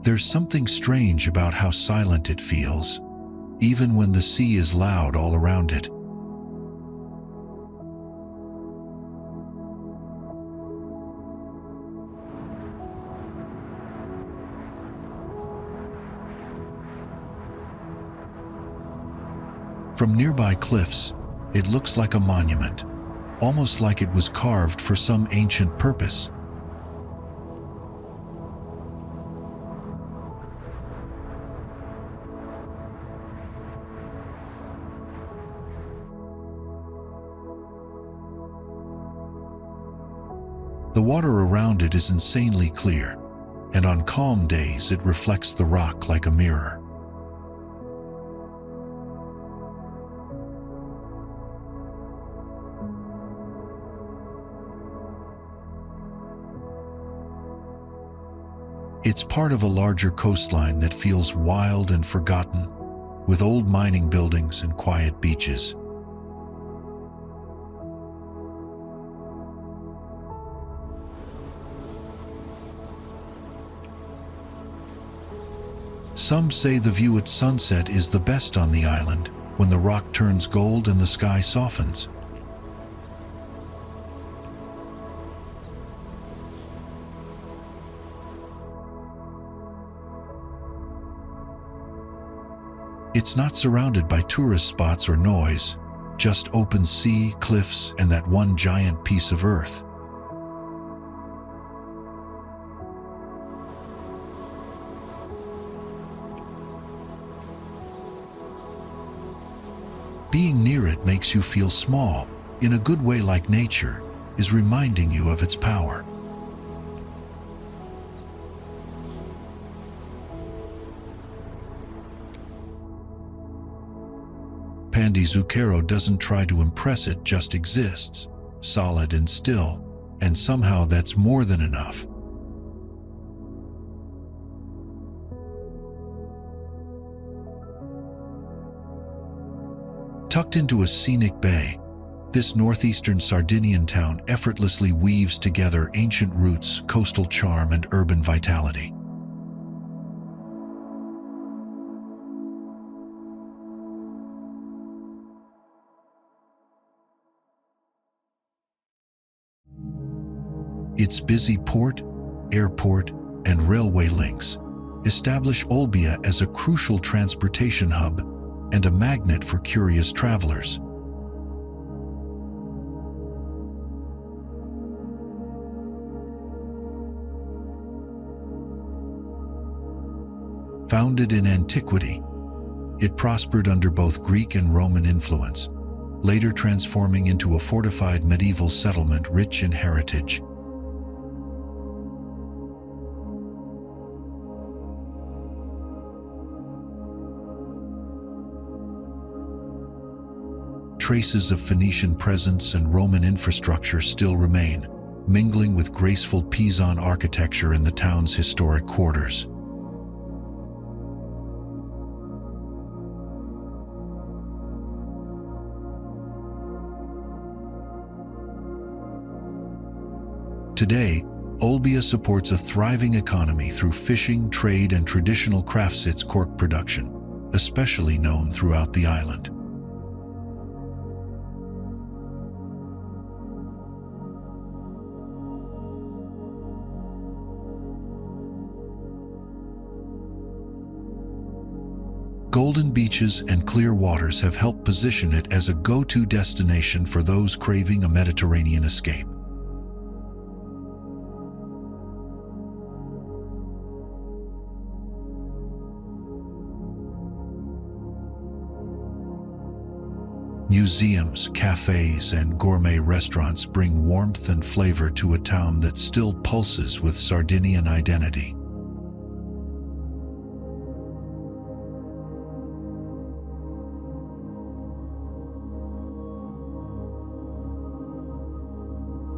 There's something strange about how silent it feels, even when the sea is loud all around it. From nearby cliffs, it looks like a monument, almost like it was carved for some ancient purpose. The water around it is insanely clear, and on calm days it reflects the rock like a mirror. It's part of a larger coastline that feels wild and forgotten, with old mining buildings and quiet beaches. Some say the view at sunset is the best on the island, when the rock turns gold and the sky softens. It's not surrounded by tourist spots or noise, just open sea, cliffs, and that one giant piece of earth. Being near it makes you feel small, in a good way, like nature is reminding you of its power. Pandi Zucchero doesn't try to impress, it just exists, solid and still, and somehow that's more than enough. Tucked into a scenic bay, this northeastern Sardinian town effortlessly weaves together ancient roots, coastal charm, and urban vitality. Its busy port, airport, and railway links establish Olbia as a crucial transportation hub and a magnet for curious travelers. Founded in antiquity, it prospered under both Greek and Roman influence, later transforming into a fortified medieval settlement rich in heritage. Traces of Phoenician presence and Roman infrastructure still remain, mingling with graceful Pisan architecture in the town's historic quarters. Today, Olbia supports a thriving economy through fishing, trade, and traditional craftsits cork production, especially known throughout the island. Golden beaches and clear waters have helped position it as a go-to destination for those craving a Mediterranean escape. Museums, cafes, and gourmet restaurants bring warmth and flavor to a town that still pulses with Sardinian identity.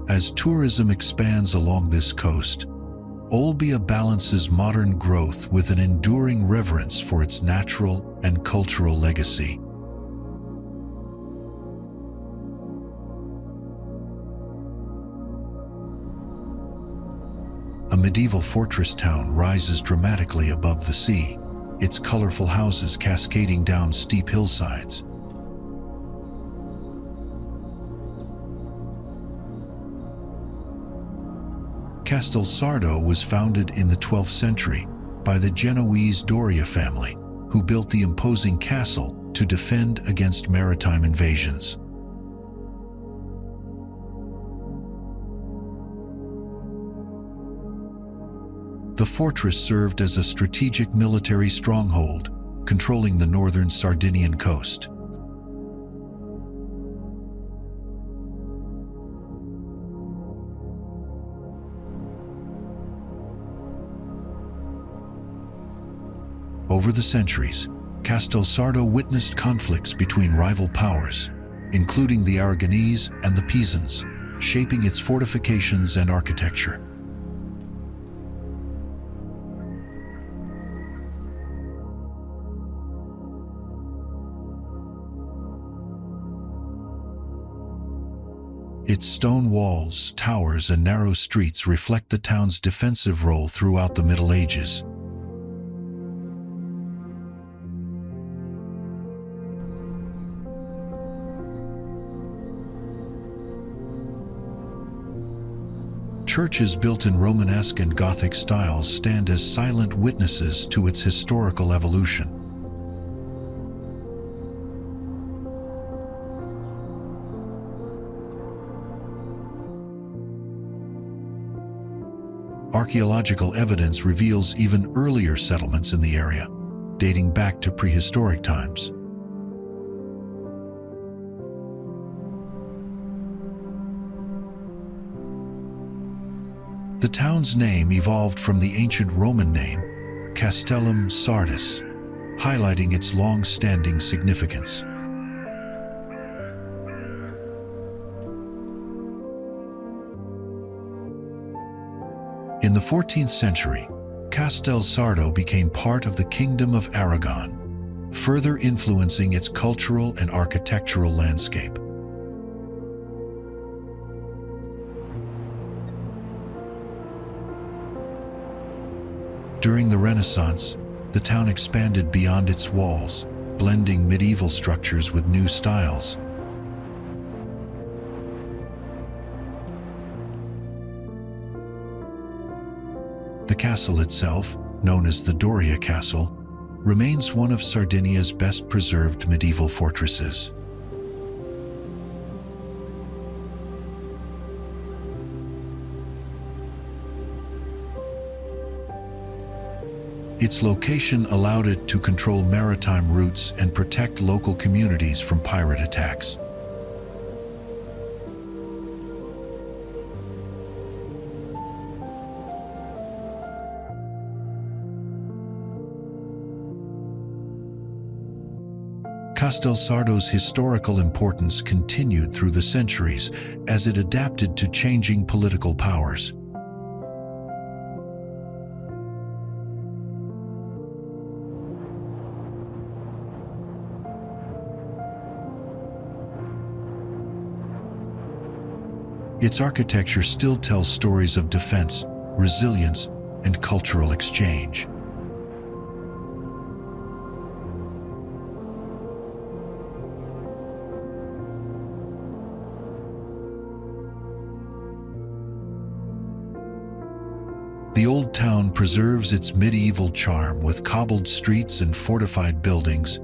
As tourism expands along this coast, Olbia balances modern growth with an enduring reverence for its natural and cultural legacy. A medieval fortress town rises dramatically above the sea, its colorful houses cascading down steep hillsides. Castelsardo was founded in the 12th century by the Genoese Doria family, who built the imposing castle to defend against maritime invasions. The fortress served as a strategic military stronghold, controlling the northern Sardinian coast. Over the centuries, Castelsardo witnessed conflicts between rival powers, including the Aragonese and the Pisans, shaping its fortifications and architecture. Its stone walls, towers, and narrow streets reflect the town's defensive role throughout the Middle Ages. Churches built in Romanesque and Gothic styles stand as silent witnesses to its historical evolution. Archaeological evidence reveals even earlier settlements in the area, dating back to prehistoric times. The town's name evolved from the ancient Roman name, Castellum Sardis, highlighting its long-standing significance. In the 14th century, Castelsardo became part of the Kingdom of Aragon, further influencing its cultural and architectural landscape. During the Renaissance, the town expanded beyond its walls, blending medieval structures with new styles. The castle itself, known as the Doria Castle, remains one of Sardinia's best preserved medieval fortresses. Its location allowed it to control maritime routes and protect local communities from pirate attacks. Castelsardo's historical importance continued through the centuries as it adapted to changing political powers. Its architecture still tells stories of defense, resilience, and cultural exchange. The old town preserves its medieval charm with cobbled streets and fortified buildings.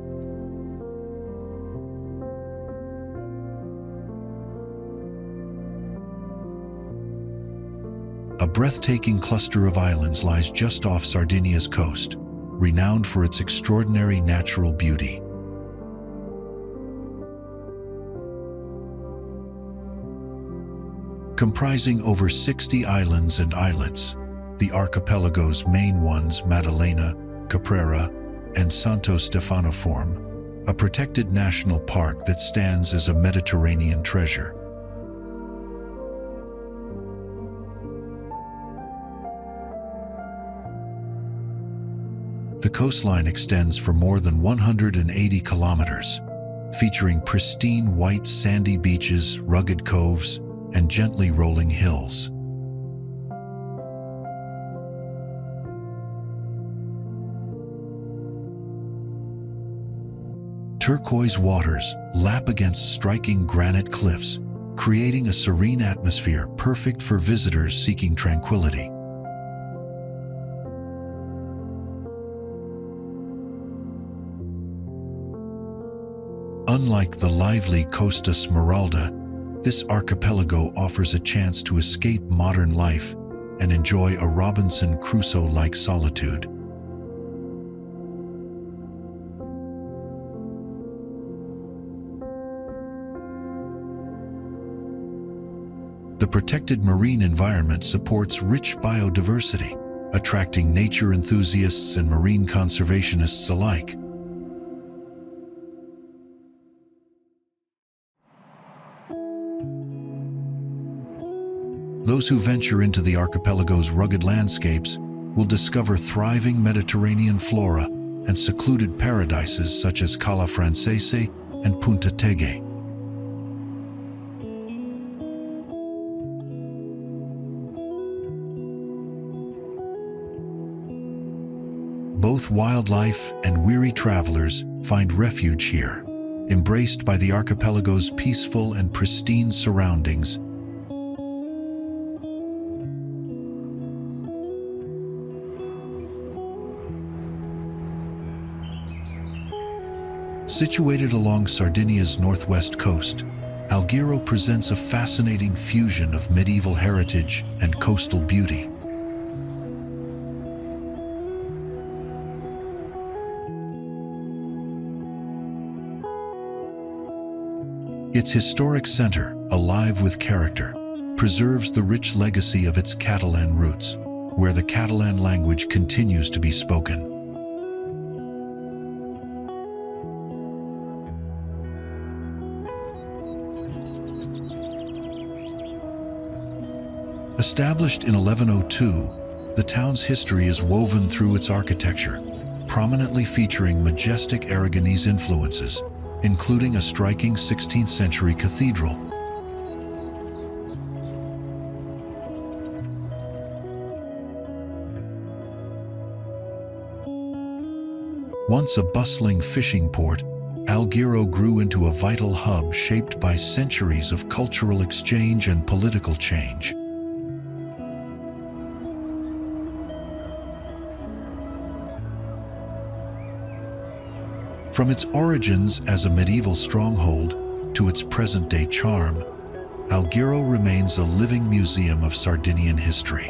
A breathtaking cluster of islands lies just off Sardinia's coast, renowned for its extraordinary natural beauty. Comprising over 60 islands and islets, the archipelago's main ones, Maddalena, Caprera, and Santo Stefano, form a protected national park that stands as a Mediterranean treasure. The coastline extends for more than 180 kilometers, featuring pristine white sandy beaches, rugged coves, and gently rolling hills. Turquoise waters lap against striking granite cliffs, creating a serene atmosphere perfect for visitors seeking tranquility. Unlike the lively Costa Smeralda, this archipelago offers a chance to escape modern life and enjoy a Robinson Crusoe-like solitude. The protected marine environment supports rich biodiversity, attracting nature enthusiasts and marine conservationists alike. Those who venture into the archipelago's rugged landscapes will discover thriving Mediterranean flora and secluded paradises such as Cala Francese and Punta Tege. Both wildlife and weary travelers find refuge here, embraced by the archipelago's peaceful and pristine surroundings. Situated along Sardinia's northwest coast, Alghero presents a fascinating fusion of medieval heritage and coastal beauty. Its historic center, alive with character, preserves the rich legacy of its Catalan roots, where the Catalan language continues to be spoken. Established in 1102, the town's history is woven through its architecture, prominently featuring majestic Aragonese influences, including a striking 16th-century cathedral. Once a bustling fishing port, Alghero grew into a vital hub shaped by centuries of cultural exchange and political change. From its origins as a medieval stronghold to its present-day charm, Alghero remains a living museum of Sardinian history.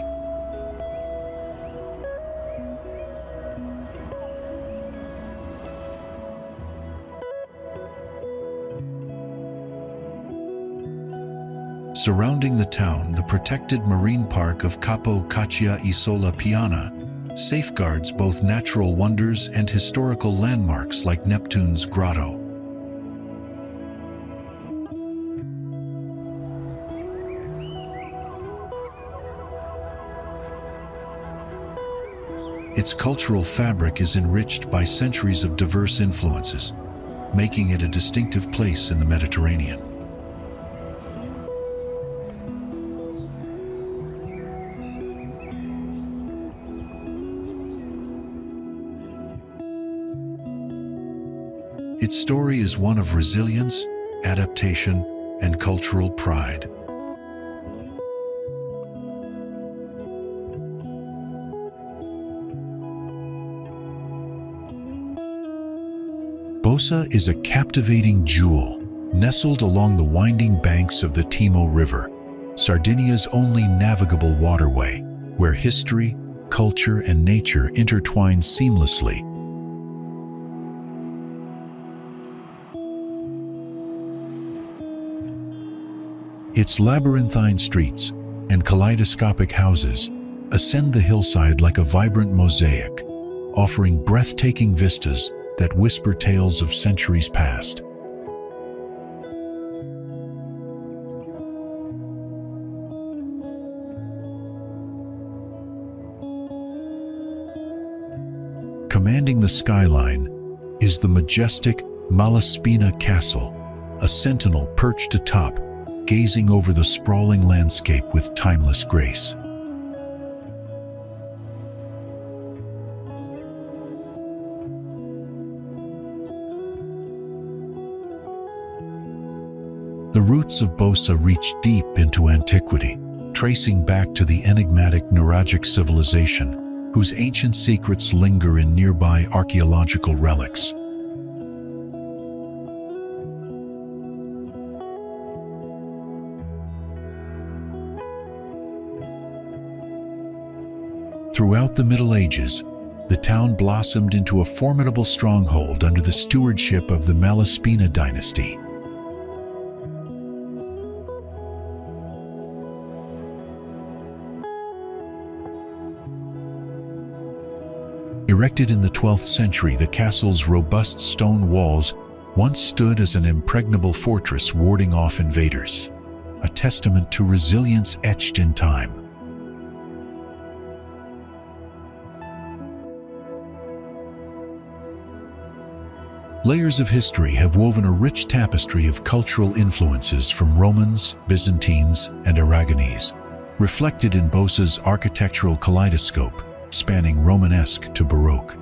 Surrounding the town, the protected marine park of Capo Caccia Isola Piana safeguards both natural wonders and historical landmarks like Neptune's Grotto. Its cultural fabric is enriched by centuries of diverse influences, making it a distinctive place in the Mediterranean. Its story is one of resilience, adaptation, and cultural pride. Bossa is a captivating jewel, nestled along the winding banks of the Timo River, Sardinia's only navigable waterway, where history, culture, and nature intertwine seamlessly. Its labyrinthine streets and kaleidoscopic houses ascend the hillside like a vibrant mosaic, offering breathtaking vistas that whisper tales of centuries past. Commanding the skyline is the majestic Malaspina Castle, a sentinel perched atop, gazing over the sprawling landscape with timeless grace. The roots of Bossa reach deep into antiquity, tracing back to the enigmatic Nuragic civilization, whose ancient secrets linger in nearby archaeological relics. Throughout the Middle Ages, the town blossomed into a formidable stronghold under the stewardship of the Malaspina dynasty. Erected in the 12th century, the castle's robust stone walls once stood as an impregnable fortress warding off invaders, a testament to resilience etched in time. Layers of history have woven a rich tapestry of cultural influences from Romans, Byzantines, and Aragonese, reflected in Bosa's architectural kaleidoscope, spanning Romanesque to Baroque.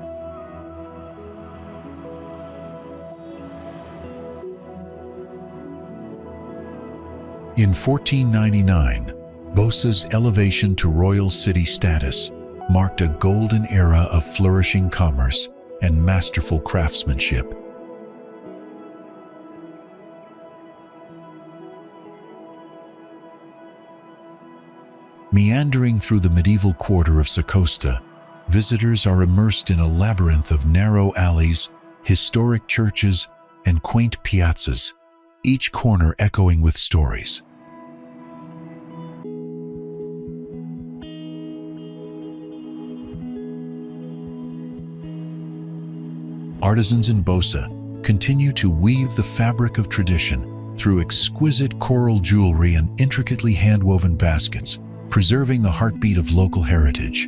In 1499, Bosa's elevation to royal city status marked a golden era of flourishing commerce and masterful craftsmanship. Meandering through the medieval quarter of Sacosta, visitors are immersed in a labyrinth of narrow alleys, historic churches, and quaint piazzas, each corner echoing with stories. Artisans in Bosa continue to weave the fabric of tradition through exquisite coral jewelry and intricately hand-woven baskets, preserving the heartbeat of local heritage.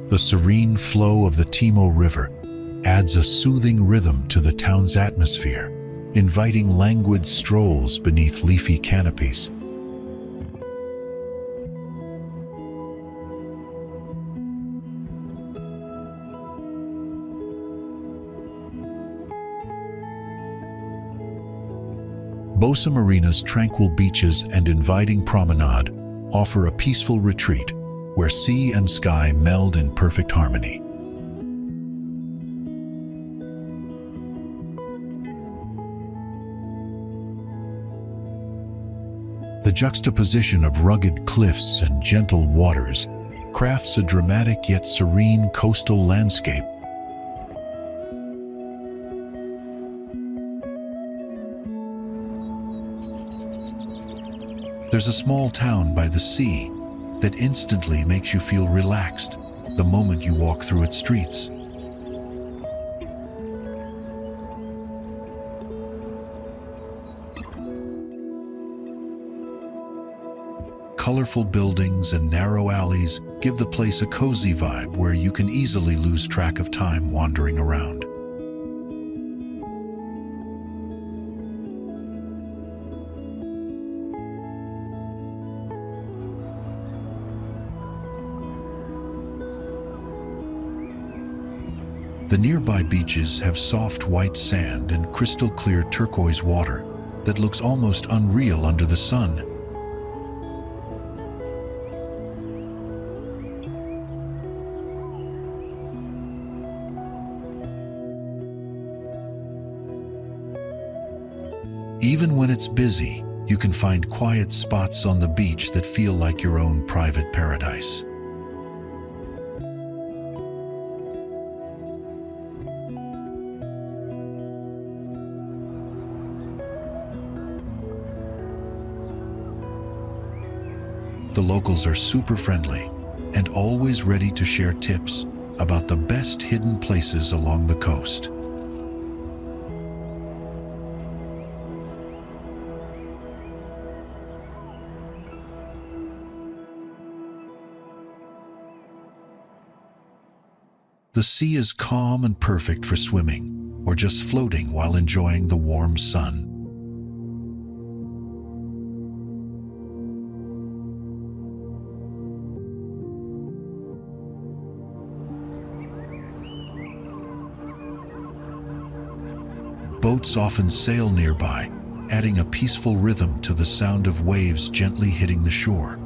The serene flow of the Timo River adds a soothing rhythm to the town's atmosphere, inviting languid strolls beneath leafy canopies. Bosa Marina's tranquil beaches and inviting promenade offer a peaceful retreat where sea and sky meld in perfect harmony. The juxtaposition of rugged cliffs and gentle waters crafts a dramatic yet serene coastal landscape. There's a small town by the sea that instantly makes you feel relaxed the moment you walk through its streets. Colorful buildings and narrow alleys give the place a cozy vibe where you can easily lose track of time wandering around. The nearby beaches have soft white sand and crystal clear turquoise water that looks almost unreal under the sun. Even when it's busy, you can find quiet spots on the beach that feel like your own private paradise. The locals are super friendly and always ready to share tips about the best hidden places along the coast. The sea is calm and perfect for swimming or just floating while enjoying the warm sun. Boats often sail nearby, adding a peaceful rhythm to the sound of waves gently hitting the shore.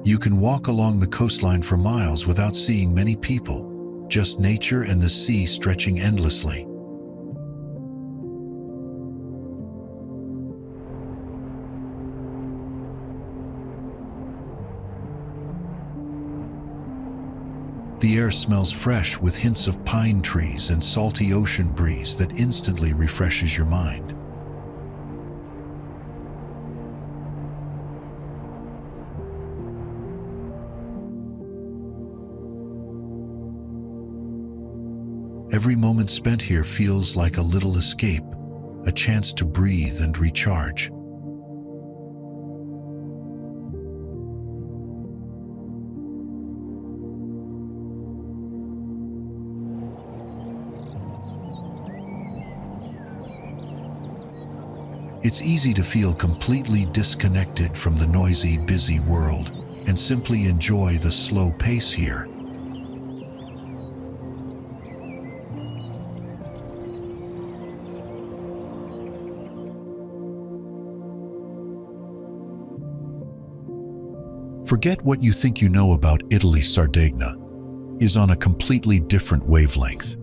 You can walk along the coastline for miles without seeing many people, just nature and the sea stretching endlessly. The air smells fresh with hints of pine trees and salty ocean breeze that instantly refreshes your mind. Every moment spent here feels like a little escape, a chance to breathe and recharge. It's easy to feel completely disconnected from the noisy, busy world and simply enjoy the slow pace here. Forget what you think you know about Italy. Sardegna is on a completely different wavelength.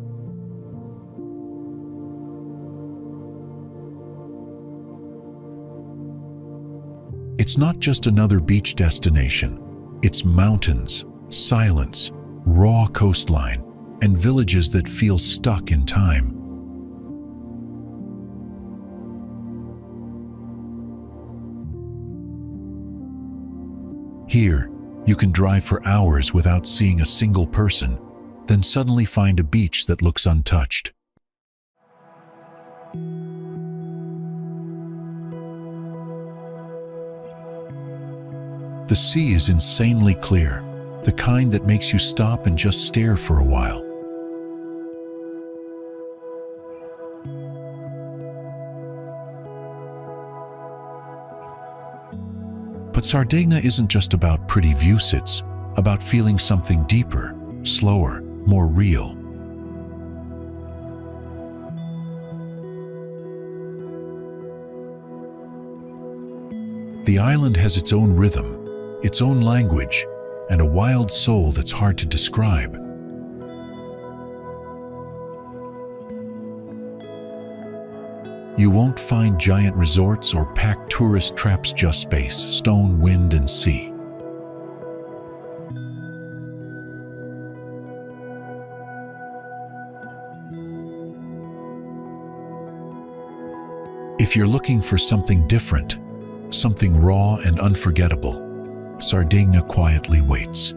It's not just another beach destination. It's mountains, silence, raw coastline, and villages that feel stuck in time. Here, you can drive for hours without seeing a single person, then suddenly find a beach that looks untouched. The sea is insanely clear, the kind that makes you stop and just stare for a while. But Sardegna isn't just about pretty views, it's about feeling something deeper, slower, more real. The island has its own rhythm, its own language, and a wild soul that's hard to describe. You won't find giant resorts or packed tourist traps, just space, stone, wind, and sea. If you're looking for something different, something raw and unforgettable, Sardegna quietly waits.